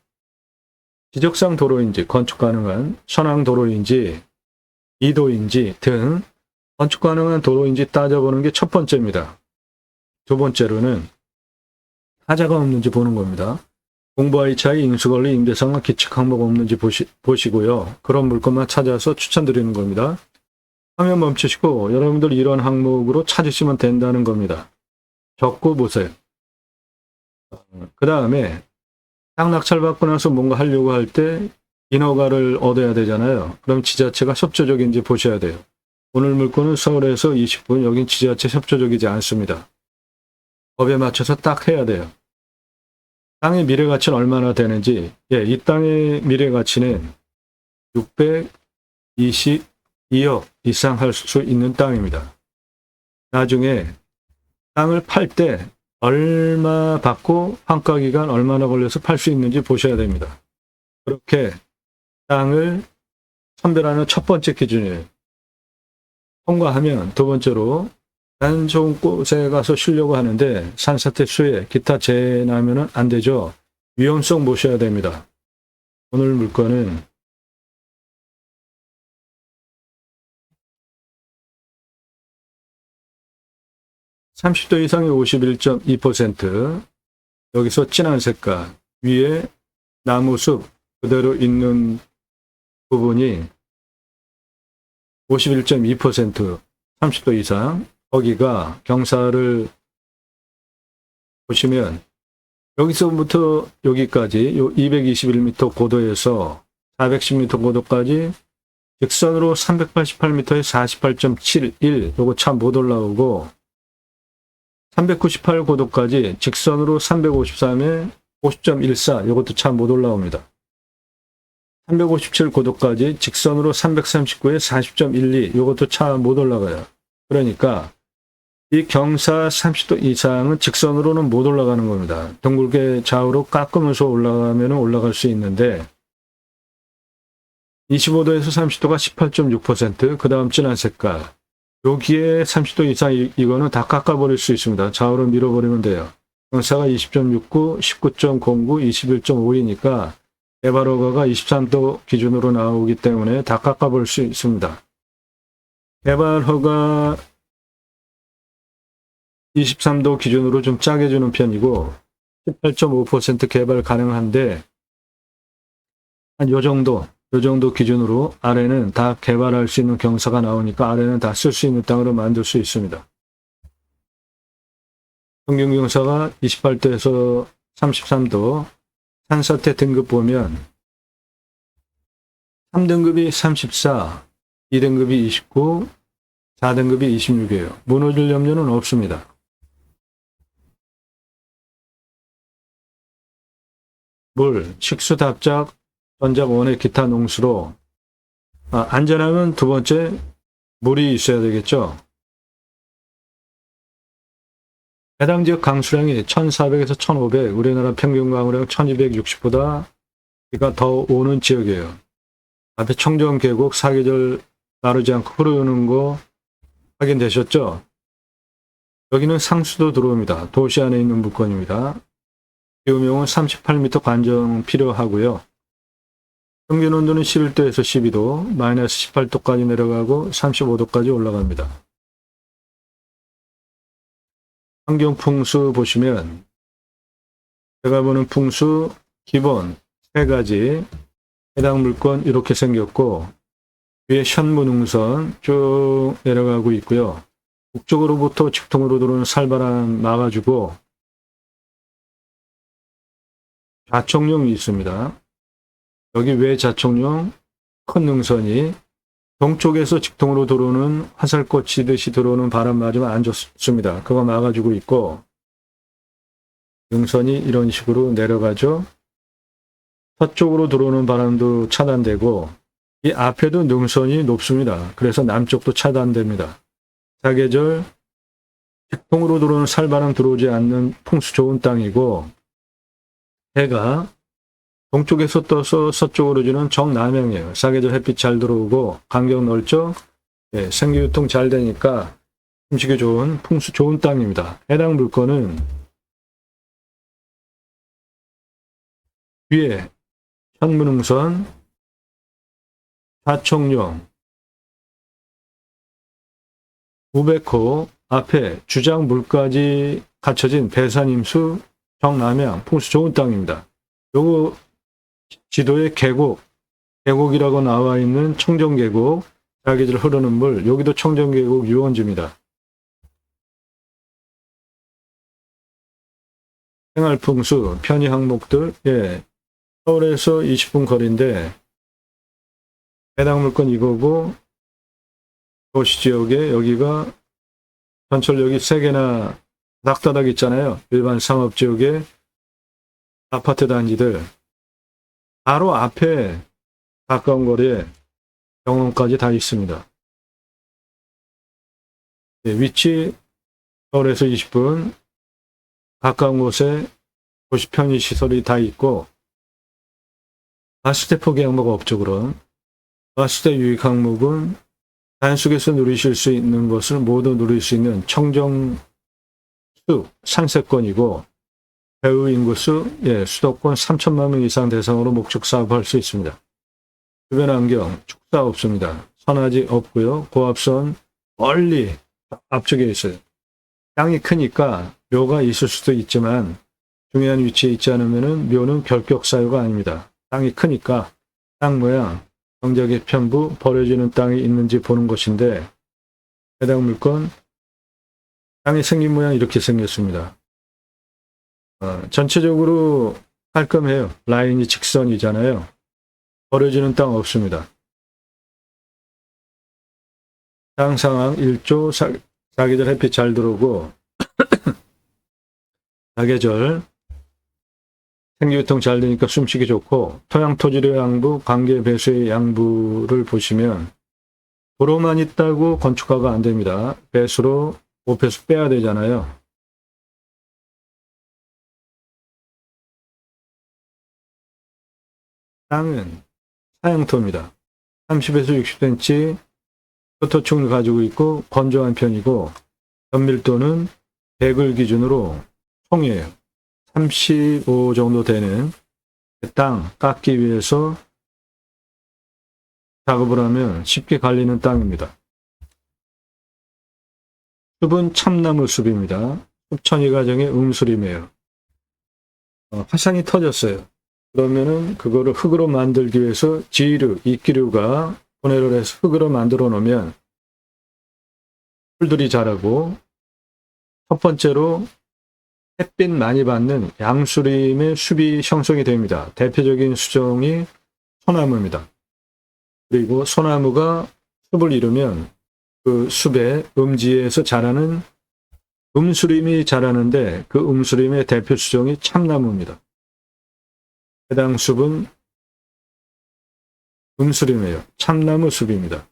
지적상 도로인지 건축 가능한 선항 도로인지 이도인지 등 건축 가능한 도로인지 따져보는 게 첫 번째입니다. 두 번째로는 하자가 없는지 보는 겁니다. 공부와의 차이, 인수권리, 임대상과 기칙 항목 없는지 보시고요. 그런 물건만 찾아서 추천드리는 겁니다. 화면 멈추시고 여러분들 이런 항목으로 찾으시면 된다는 겁니다. 적고 보세요. 그 다음에 땅 낙찰받고 나서 뭔가 하려고 할 때 인허가를 얻어야 되잖아요. 그럼 지자체가 협조적인지 보셔야 돼요. 오늘 물건은 서울에서 20분, 여긴 지자체 협조적이지 않습니다. 법에 맞춰서 딱 해야 돼요. 땅의 미래가치는 얼마나 되는지, 이 땅의 미래가치는 622억 이상 할 수 있는 땅입니다. 나중에 땅을 팔 때 얼마 받고 환가기간 얼마나 걸려서 팔 수 있는지 보셔야 됩니다. 그렇게 땅을 선별하는 첫 번째 기준이에요. 통과하면 두 번째로 난 좋은 곳에 가서 쉬려고 하는데 산사태 수해 기타 재해 나면은 안 되죠. 위험성 보셔야 됩니다. 오늘 물건은 (30도) 이상의 51.2%, 여기서 진한 색깔 위에 나무숲 그대로 있는 부분이 51.2%, 30도 이상. 거기가 경사를 보시면 여기서부터 여기까지 요 221m 고도에서 410m 고도까지 직선으로 388m에 48.71, 요거 참 못 올라오고 398 고도까지 직선으로 353에 50.14, 요것도 참 못 올라옵니다. 357 고도까지 직선으로 339에 40.12, 요것도 참 못 올라가요. 그러니까 이 경사 30도 이상은 직선으로는 못 올라가는 겁니다. 둥글게 좌우로 깎으면서 올라가면 올라갈 수 있는데 25도에서 30도가 18.6%, 그 다음 진한 색깔 여기에 30도 이상 이거는 다 깎아버릴 수 있습니다. 좌우로 밀어버리면 돼요. 경사가 20.69, 19.09, 21.5이니까 개발허가가 23도 기준으로 나오기 때문에 다 깎아버릴 수 있습니다. 개발허가 23도 기준으로 좀 짜게 주는 편이고 18.5% 개발 가능한데 한 요 정도 기준으로 아래는 다 개발할 수 있는 경사가 나오니까 아래는 다 쓸 수 있는 땅으로 만들 수 있습니다. 평균 경사가 28도에서 33도, 산사태 등급 보면 3등급이 34, 2등급이 29, 4등급이 26이에요. 무너질 염려는 없습니다. 물, 식수, 답작, 전작, 원액, 기타 농수로 안전하면 두 번째 물이 있어야 되겠죠. 해당 지역 강수량이 1400에서 1500, 우리나라 평균 강우량 1260보다 비가 더 오는 지역이에요. 앞에 청정 계곡 사계절 나르지 않고 흐르는 거 확인되셨죠? 여기는 상수도 들어옵니다. 도시 안에 있는 물건입니다. 기후명은 38m 관정 필요하고요. 평균 온도는 11도에서 12도, 마이너스 18도까지 내려가고 35도까지 올라갑니다. 환경 풍수 보시면 제가 보는 풍수 기본 3가지 해당 물건 이렇게 생겼고 위에 현무능선 쭉 내려가고 있고요. 북쪽으로부터 직통으로 들어오는 살바람 막아주고 자청룡이 있습니다. 여기 외 자청룡 큰 능선이 동쪽에서 직통으로 들어오는 화살꽃 치듯이 들어오는 바람 맞으면 안 좋습니다. 그거 막아주고 있고 능선이 이런 식으로 내려가죠. 서쪽으로 들어오는 바람도 차단되고 이 앞에도 능선이 높습니다. 그래서 남쪽도 차단됩니다. 사계절 직통으로 들어오는 살바람 들어오지 않는 풍수 좋은 땅이고 해가 동쪽에서 떠서 서쪽으로 지는 정남향이에요. 사계절 햇빛 잘 들어오고 간격 넓죠? 예, 생기유통 잘 되니까 음식이 좋은 풍수 좋은 땅입니다. 해당 물건은 뒤에 현무능선, 자청룡, 우백호, 앞에 주장물까지 갖춰진 배산임수, 정남향, 풍수 좋은 땅입니다. 요거 지도에 계곡이라고 나와 있는 청정계곡, 사계절 흐르는 물, 여기도 청정계곡 유원지입니다. 생활풍수, 편의 항목들, 예, 서울에서 20분 거리인데 해당 물건 이거고 도시지역에 여기가 전철역이 3개나 낙다닥 있잖아요. 일반 상업지역에 아파트 단지들 바로 앞에 가까운 거리에 병원까지 다 있습니다. 네, 위치 서울에서 20분 가까운 곳에 도시 편의시설이 다 있고 가스대 포기 항목 없죠. 그럼 가스대 유익 항목은 자연 속에서 누리실 수 있는 것을 모두 누릴 수 있는 청정수 산세권이고 배후 인구수 수도권 3천만 명 이상 대상으로 목적 사업할 수 있습니다. 주변 환경 축사 없습니다. 선화지 없고요. 고압선 멀리 앞쪽에 있어요. 땅이 크니까 묘가 있을 수도 있지만 중요한 위치에 있지 않으면 묘는 결격 사유가 아닙니다. 땅이 크니까 땅 모양, 경작의 편부, 버려지는 땅이 있는지 보는 것인데 해당 물건 땅이 생긴 모양 이렇게 생겼습니다. 전체적으로 깔끔해요. 라인이 직선이잖아요. 버려지는 땅 없습니다. 땅 상황 1조, 사계절 햇빛 잘 들어오고 사계절 생기유통 잘 되니까 숨쉬기 좋고 토양 토지의 양부, 관계 배수의 양부를 보시면 도로만 있다고 건축가가 안 됩니다. 배수로 5배수 빼야 되잖아요. 땅은 사양토입니다. 30에서 60cm 토토층을 가지고 있고 건조한 편이고 연밀도는 100을 기준으로 총이에요. 35 정도 되는 땅 깎기 위해서 작업을 하면 쉽게 갈리는 땅입니다. 숲은 참나무 숲입니다. 숲천이 가정의 음수림이에요. 화산이 터졌어요. 그러면은 그거를 흙으로 만들기 위해서 지류, 이끼류가 분해를 해서 흙으로 만들어 놓으면 풀들이 자라고 첫 번째로 햇빛 많이 받는 양수림의 숲이 형성이 됩니다. 대표적인 수종이 소나무입니다. 그리고 소나무가 숲을 이루면 그 숲의 음지에서 자라는 음수림이 자라는데 그 음수림의 대표 수종이 참나무입니다. 해당 숲은 음수림이에요. 참나무 숲입니다.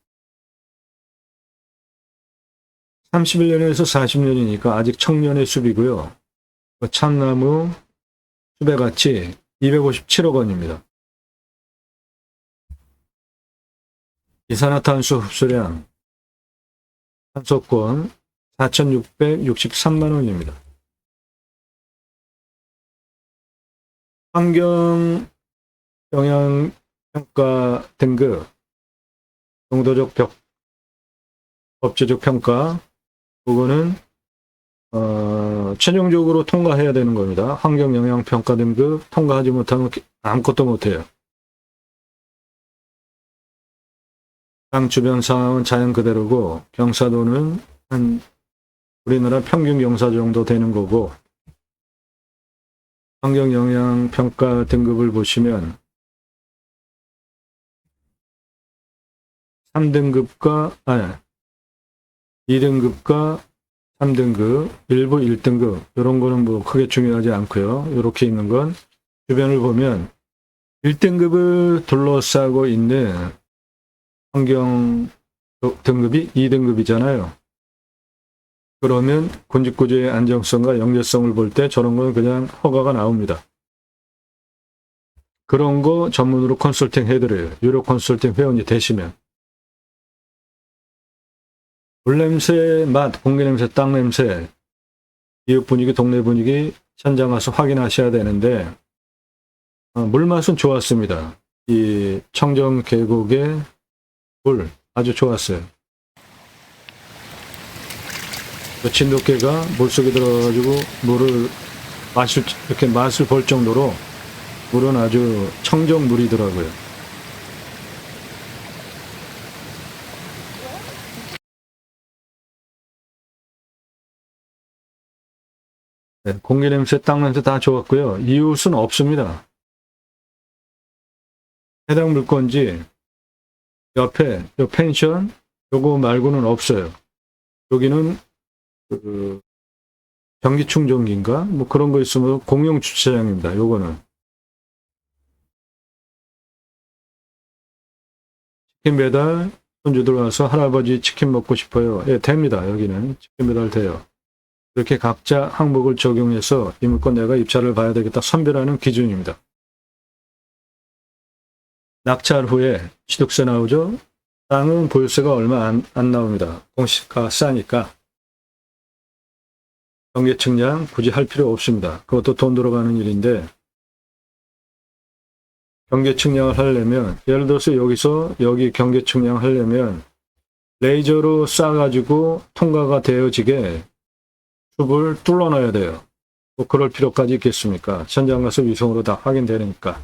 31년에서 40년이니까 아직 청년의 숲이고요. 참나무 숲의 가치 257억 원입니다. 이산화탄소 흡수량 탄소권 4,663만 원입니다. 환경 영향 평가 등급, 용도적 법제적 평가, 그거는 최종적으로 통과해야 되는 겁니다. 환경 영향 평가 등급 통과하지 못하면 아무것도 못해요. 땅 주변 상황은 자연 그대로고 경사도는 한 우리나라 평균 경사 정도 되는 거고, 환경 영향 평가 등급을 보시면 2등급과 3등급, 일부 1등급, 이런 거는 뭐 크게 중요하지 않고요. 이렇게 있는 건 주변을 보면 1등급을 둘러싸고 있는 환경 등급이 2등급이잖아요. 그러면 군집구조의 안정성과 연결성을 볼 때 저런 건 그냥 허가가 나옵니다. 그런 거 전문으로 컨설팅 해드려요. 유료 컨설팅 회원이 되시면. 물냄새, 맛, 공기냄새, 땅냄새, 이웃 분위기, 동네 분위기 현장 가서 확인하셔야 되는데 물맛은 좋았습니다. 이 청정 계곡의 물 아주 좋았어요. 진돗개가 물속에 들어가지고 이렇게 맛을 볼 정도로 물은 아주 청정 물이더라고요. 네, 공기 냄새, 땅 냄새 다 좋았고요. 이웃은 없습니다. 해당 물건지 옆에 요 펜션 요거 말고는 없어요. 여기는 전기 충전기인가 뭐 그런 거 있으면 공용 주차장입니다. 요거는 치킨 배달 손주들 와서 할아버지 치킨 먹고 싶어요. 예, 됩니다. 여기는 치킨 배달 돼요. 이렇게 각자 항목을 적용해서 이 물건 내가 입찰을 봐야 되겠다 선별하는 기준입니다. 낙찰 후에 취득세 나오죠. 땅은 보유세가 얼마 안 나옵니다. 공시가 싸니까. 경계 측량 굳이 할 필요 없습니다. 그것도 돈 들어가는 일인데, 경계 측량을 하려면 예를 들어서 여기 경계 측량 하려면 레이저로 쏴가지고 통과가 되어지게 숲을 뚫어놔야 돼요. 뭐 그럴 필요까지 있겠습니까? 현장 가서 위성으로 다 확인되니까.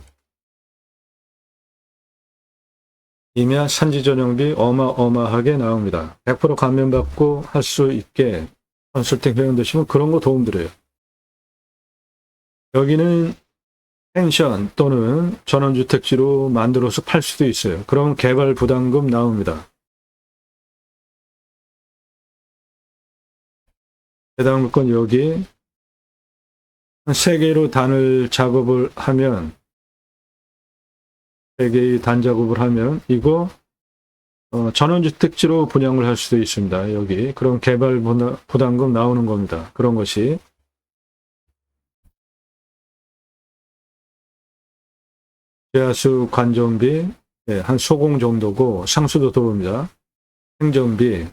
임야 산지 전용비 어마어마하게 나옵니다. 100% 감면받고 할 수 있게 컨설팅 회원 되시면 그런 거 도움드려요. 여기는 펜션 또는 전원주택지로 만들어서 팔 수도 있어요. 그럼 개발 부담금 나옵니다. 해당 물건 여기 3개로 단을 작업을 하면 3개의 단 작업을 하면 이거 전원주택지로 분양을 할 수도 있습니다. 여기 그럼 개발 부담금 나오는 겁니다. 그런 것이 제하수 관정비 한 소공 정도고 상수도 들어옵니다. 행정비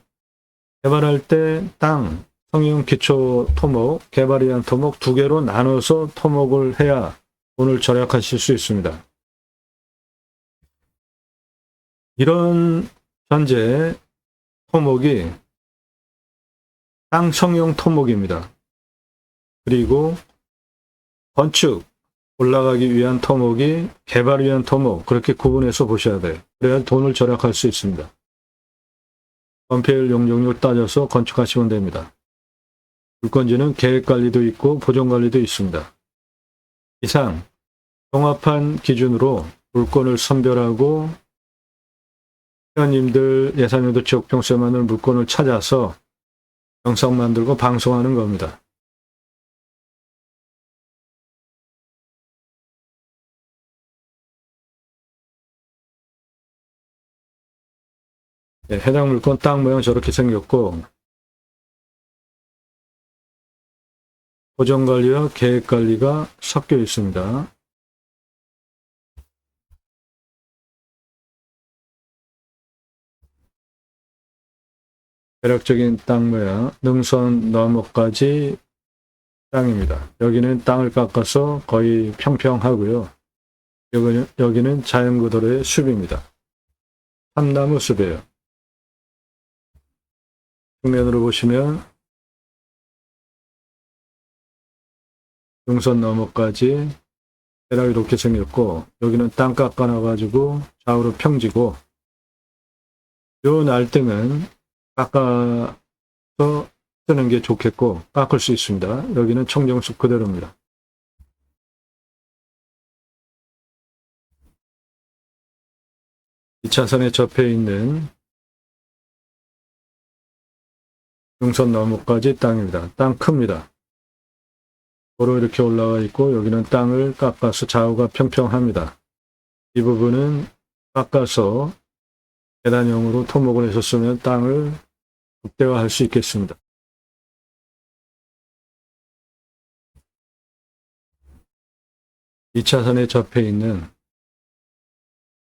개발할 때 땅 성형 기초 토목 개발에 의한 토목 2개로 나눠서 토목을 해야 돈을 절약하실 수 있습니다. 이런 현재 토목이 땅 성형 토목입니다. 그리고 건축 올라가기 위한 토목이 개발을 위한 토목 그렇게 구분해서 보셔야 돼요. 그래야 돈을 절약할 수 있습니다. 건폐율 용적률 따져서 건축하시면 됩니다. 물건지는 계획관리도 있고 보존관리도 있습니다. 이상 종합한 기준으로 물건을 선별하고 회원님들 예산용도 지역평수에 맞는 물건을 찾아서 영상 만들고 방송하는 겁니다. 해당 물건 땅 모양 저렇게 생겼고 고정관리와 계획관리가 섞여 있습니다. 대략적인 땅 모양, 능선 너머까지 땅입니다. 여기는 땅을 깎아서 거의 평평하고요. 여기는 자연구도로의 숲입니다. 참나무 숲이에요. 정면으로 보시면 능선 너머까지 대략 이렇게 생겼고, 여기는 땅 깎아놔가지고 좌우로 평지고, 요 날등은 깎아서 쓰는 게 좋겠고 깎을 수 있습니다. 여기는 청정숲 그대로입니다. 이 차선에 접해 있는 능선 너머까지 땅입니다. 땅 큽니다. 도로 이렇게 올라와 있고 여기는 땅을 깎아서 좌우가 평평합니다. 이 부분은 깎아서 계단형으로 토목을 해서 쓰면 땅을 극대화할 수 있겠습니다. 이 차선에 접해 있는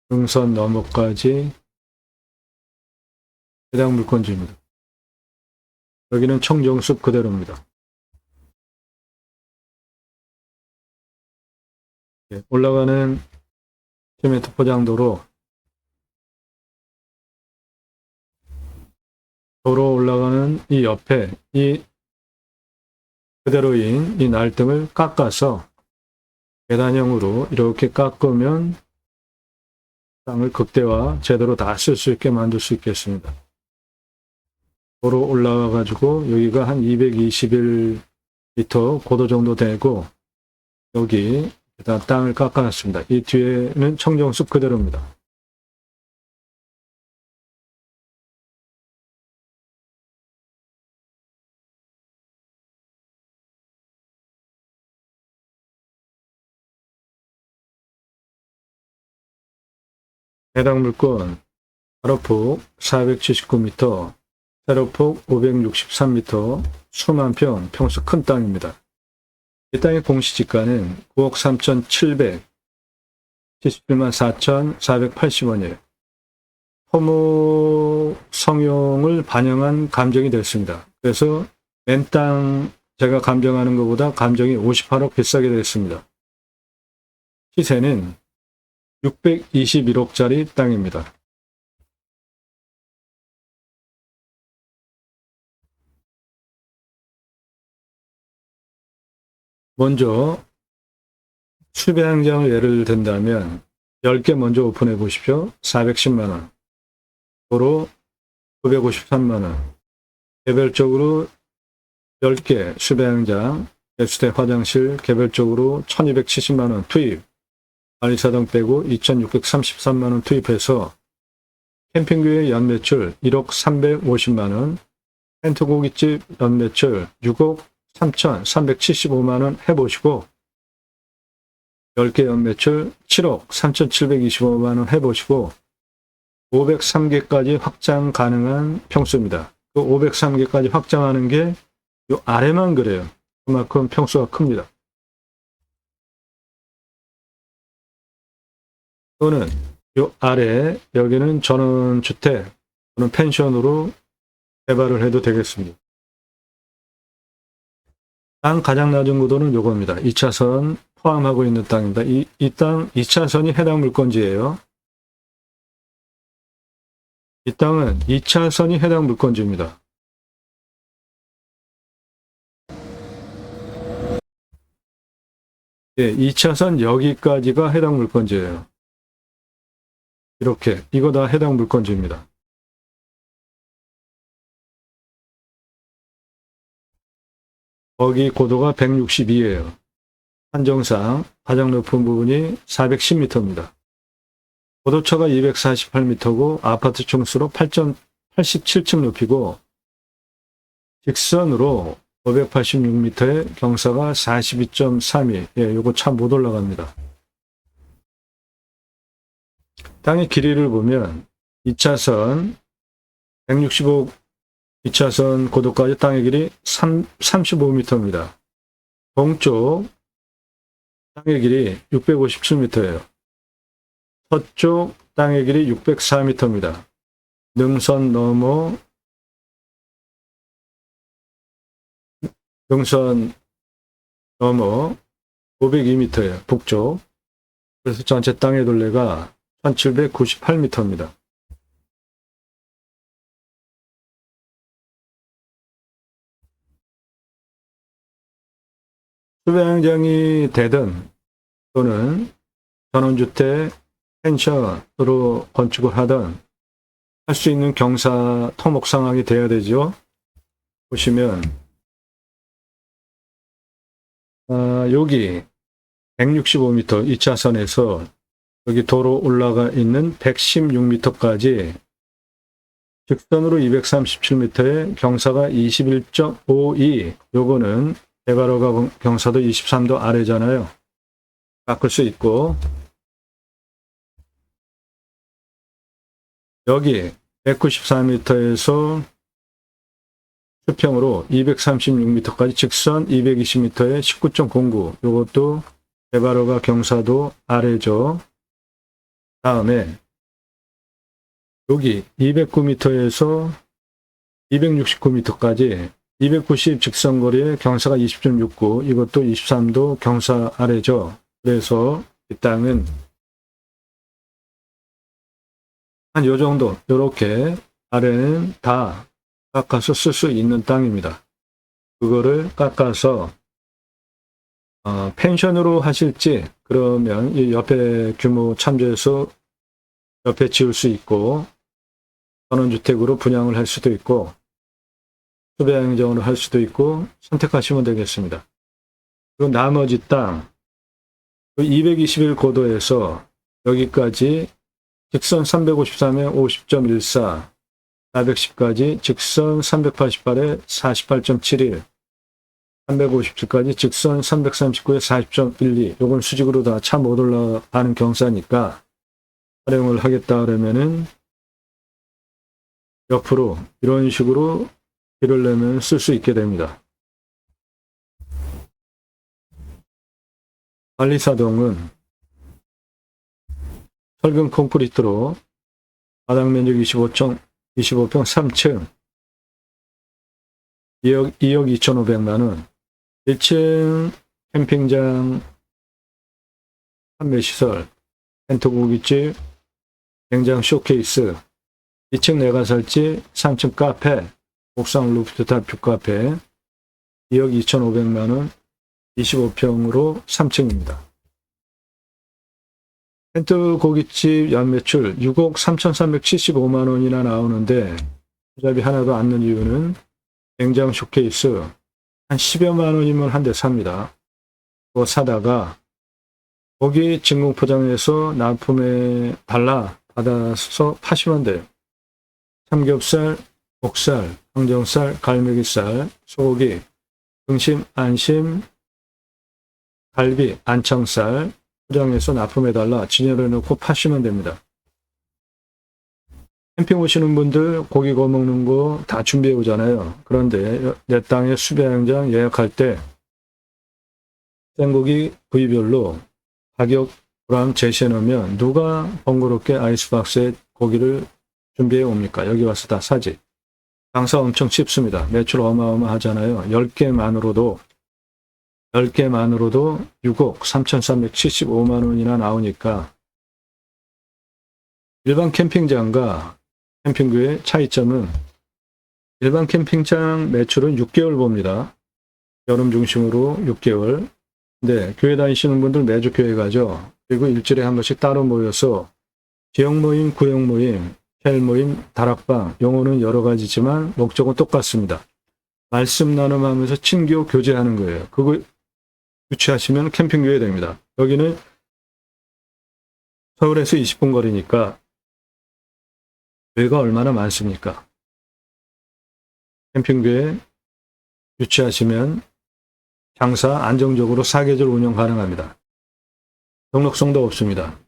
능선 너머까지 해당 물건지입니다. 여기는 청정숲 그대로입니다. 올라가는 시멘트 포장도로, 도로 올라가는 이 옆에 이 그대로인 이 날등을 깎아서 계단형으로 이렇게 깎으면 땅을 극대화 제대로 다 쓸 수 있게 만들 수 있겠습니다. 도로 올라와 가지고 여기가 한 221m 고도 정도 되고 여기 일단 땅을 깎아놨습니다. 이 뒤에는 청정숲 그대로입니다. 해당 물건 가로폭 479m, 세로폭 563m, 수만 평, 평수 큰 땅입니다. 이 땅의 공시지가는 9억 3,777만 4,480원이에요. 토목 성용을 반영한 감정이 됐습니다. 그래서 맨 땅 제가 감정하는 것보다 감정이 58억 비싸게 됐습니다. 시세는 621억짜리 땅입니다. 먼저 수배양장을 예를 든다면 10개 먼저 오픈해 보십시오. 410만원, 도로 953만원, 개별적으로 10개 수배양장, 개수대 화장실 개별적으로 1270만원 투입, 관리사당 빼고 2633만원 투입해서 캠핑교의 연매출 1억 350만원, 텐트고깃집 연매출 6억 3,375만원 해보시고 10개 연매출 7억 3,725만원 해보시고 503개까지 확장 가능한 평수입니다. 그 503개까지 확장하는 게 요 아래만 그래요. 그만큼 평수가 큽니다. 또는 요 아래 여기는 전원주택 또는 펜션으로 개발을 해도 되겠습니다. 땅 가장 낮은 고도는 요겁니다. 2차선 포함하고 있는 땅입니다. 이 땅 2차선이 해당 물건지예요. 이 땅은 2차선이 해당 물건지입니다. 예, 2차선 여기까지가 해당 물건지예요. 이렇게 이거 다 해당 물건지입니다. 거기 고도가 162예요. 한정상 가장 높은 부분이 410m입니다. 고도차가 248m고 아파트 층수로 87층 높이고 직선으로 586m의 경사가 42.32. 예, 요거 참 못 올라갑니다. 땅의 길이를 보면 2차선 165 2차선 고도까지 땅의 길이 35m입니다. 동쪽 땅의 길이 657m예요. 서쪽 땅의 길이 604m입니다. 능선 넘어 능선 넘어 502m예요. 북쪽. 그래서 전체 땅의 둘레가 1798m입니다. 수배양장이 되든 또는 전원주택, 펜션으로 건축을 하든 할 수 있는 경사 토목 상황이 돼야 되죠. 보시면 여기 165m 2차선에서 여기 도로 올라가 있는 116m까지 직선으로 237m에 경사가 21.52. 요거는 대가로가 경사도 23도 아래잖아요. 깎을 수 있고, 여기 194m에서 수평으로 236m까지 직선 220m에 19.09. 요것도 대가로가 경사도 아래죠. 다음에 여기 209m에서 269m까지 290 직선거리에 경사가 20.69. 이것도 23도 경사 아래죠. 그래서 이 땅은 한 요 정도, 요렇게 아래는 다 깎아서 쓸 수 있는 땅입니다. 그거를 깎아서 펜션으로 하실지, 그러면 이 옆에 규모 참조해서 옆에 지을 수 있고, 전원주택으로 분양을 할 수도 있고, 수배양정으로 할 수도 있고, 선택하시면 되겠습니다. 그리고 나머지 땅, 221 고도에서 여기까지 직선 353에 50.14, 410까지 직선 388에 48.71, 357까지 직선 339에 40.12. 요건 수직으로 다 차 못 올라가는 경사니까 활용을 하겠다 그러면은 옆으로 이런 식으로 길을 내면 쓸 수 있게 됩니다. 관리사동은 철근 콘크리트로 바닥 면적 25평 3층 2억 2,500만원 1층 캠핑장 판매시설 텐트 고깃집 냉장 쇼케이스 2층 내과살집 3층 카페 옥상 루프탑 뷰카페 2억 2,500만원 25평으로 3층입니다. 텐트 고깃집 연매출 6억 3,375만원이나 나오는데 투자비 하나도 안 넣은 이유는 냉장 쇼케이스 한 10여만원이면 한 대 삽니다. 그거 사다가 고기 진공 포장해서 납품에 받아서 파시면 돼요. 삼겹살, 목살, 항정살, 갈매기살, 소고기, 등심, 안심, 갈비, 안창살 포장해서 납품해달라 진열해 놓고 파시면 됩니다. 캠핑 오시는 분들 고기 구워 먹는 거 다 준비해 오잖아요. 그런데 내 땅에 수배양장 예약할 때 생고기 부위별로 가격랑 제시해 놓으면 누가 번거롭게 아이스박스에 고기를 준비해 옵니까? 여기 와서 다 사지. 장사 엄청 쉽습니다. 매출 어마어마하잖아요. 10개만으로도 6억 3,375만원이나 나오니까 일반 캠핑장과 캠핑교의 차이점은 일반 캠핑장 매출은 6개월 봅니다. 여름 중심으로 6개월. 근데 교회 다니시는 분들 매주 교회 가죠. 그리고 일주일에 한 번씩 따로 모여서 지역 모임, 구역 모임, 헬 모임, 다락방, 용어는 여러 가지지만 목적은 똑같습니다. 말씀 나눔하면서 친교 교제하는 거예요. 그거 유치하시면 캠핑교회 됩니다. 여기는 서울에서 20분 거리니까 교회가 얼마나 많습니까? 캠핑교회 유치하시면 장사 안정적으로 사계절 운영 가능합니다. 등록성도 없습니다.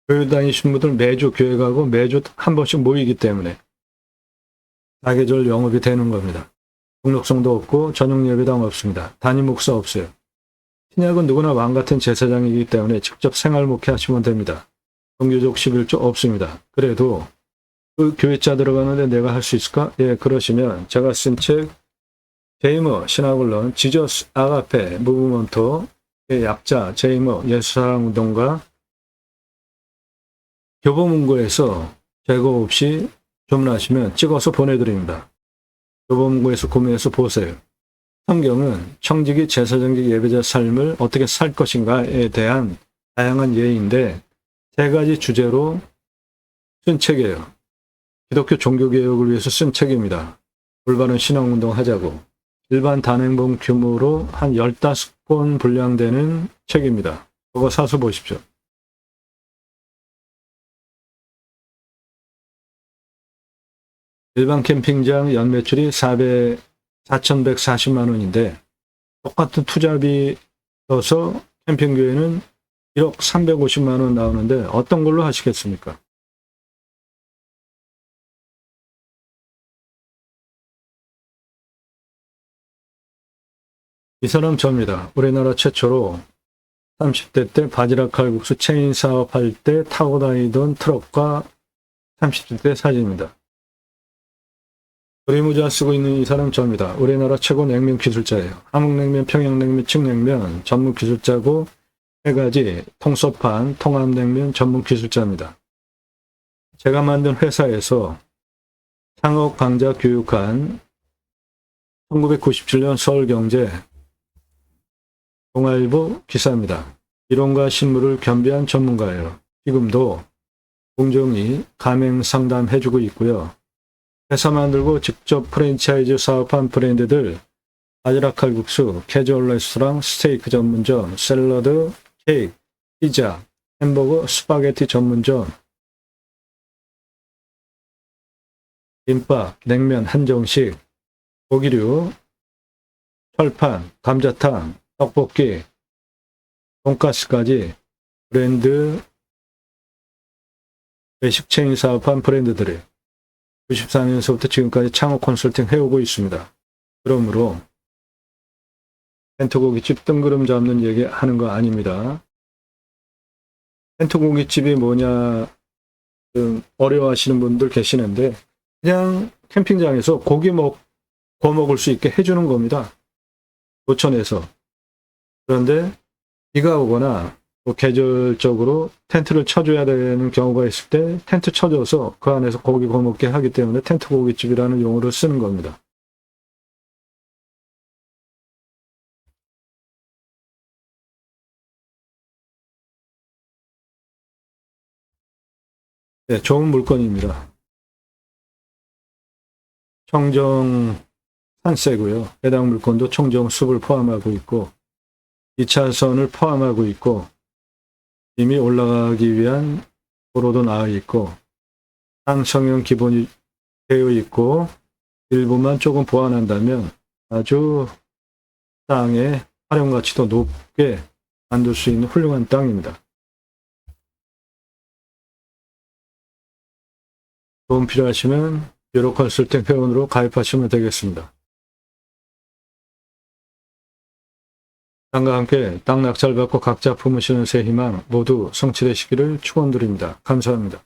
교회 다니시는 분들 매주 교회 가고 매주 한 번씩 모이기 때문에 사계절 영업이 되는 겁니다. 등록성도 없고 전용 예배당 없습니다. 담임 목사 없어요. 신약은 누구나 왕 같은 제사장이기 때문에 직접 생활 목회하시면 됩니다. 정규적 11조 없습니다. 그래도 그 교회자 들어가는데 내가 할 수 있을까? 예, 그러시면 제가 쓴 책 제이머 신학을론 지저스 아가페 무브먼토의 약자 제이머 예수사랑운동가 교보문고에서 재고 없이 주문하시면 찍어서 보내드립니다. 교보문고에서 구매해서 보세요. 성경은 청지기 제사장직 예배자 삶을 어떻게 살 것인가에 대한 다양한 예인데 3가지 주제로 쓴 책이에요. 기독교 종교개혁을 위해서 쓴 책입니다. 올바른 신앙운동 하자고. 일반 단행본 규모로 한 15권 분량되는 책입니다. 그거 사서 보십시오. 일반 캠핑장 연매출이 4,140만 원인데 똑같은 투자비 넣어서 캠핑교회는 1억 350만 원 나오는데 어떤 걸로 하시겠습니까? 이 사람 저입니다. 우리나라 최초로 30대 때 바지락 칼국수 체인 사업할 때 타고 다니던 트럭과 30대 때 사진입니다. 조리모자 쓰고 있는 이 사람 저입니다. 우리나라 최고 냉면 기술자예요. 함흥냉면, 평양냉면, 칡냉면 전문 기술자고 3가지 통소판, 통합냉면 전문 기술자입니다. 제가 만든 회사에서 창업 강좌 교육한 1997년 서울경제 동아일보 기사입니다. 이론과 실무를 겸비한 전문가예요. 지금도 공정히 가맹 상담해주고 있고요. 회사 만들고 직접 프랜차이즈 사업한 브랜드들 바지락 칼국수, 캐주얼 레스토랑, 스테이크 전문점, 샐러드, 케이크, 피자, 햄버거, 스파게티 전문점, 김밥, 냉면, 한정식, 고기류, 철판, 감자탕, 떡볶이, 돈가스까지 브랜드 외식 체인 사업한 브랜드들이 94년서부터 지금까지 창업 컨설팅 해오고 있습니다. 그러므로 텐트고깃집 뜬구름 잡는 얘기 하는 거 아닙니다. 텐트고깃집이 뭐냐 좀 어려워하시는 분들 계시는데 그냥 캠핑장에서 고기 구워 먹을 수 있게 해주는 겁니다. 노천에서. 그런데 비가 오거나 뭐 계절적으로 텐트를 쳐줘야 되는 경우가 있을 때 텐트 쳐줘서 그 안에서 고기 구워 먹게 하기 때문에 텐트 고깃집이라는 용어를 쓰는 겁니다. 네, 좋은 물건입니다. 청정 산세고요. 해당 물건도 청정 숲을 포함하고 있고 2차선을 포함하고 있고 이미 올라가기 위한 도로도 나와 있고 땅성형 기본이 되어 있고 일부만 조금 보완한다면 아주 땅의 활용 가치도 높게 만들 수 있는 훌륭한 땅입니다. 도움 필요하시면 유로 컨설팅 회원으로 가입하시면 되겠습니다. 땅과 함께 땅 낙찰받고 각자 품으시는 새 희망 모두 성취되시기를 축원드립니다. 감사합니다.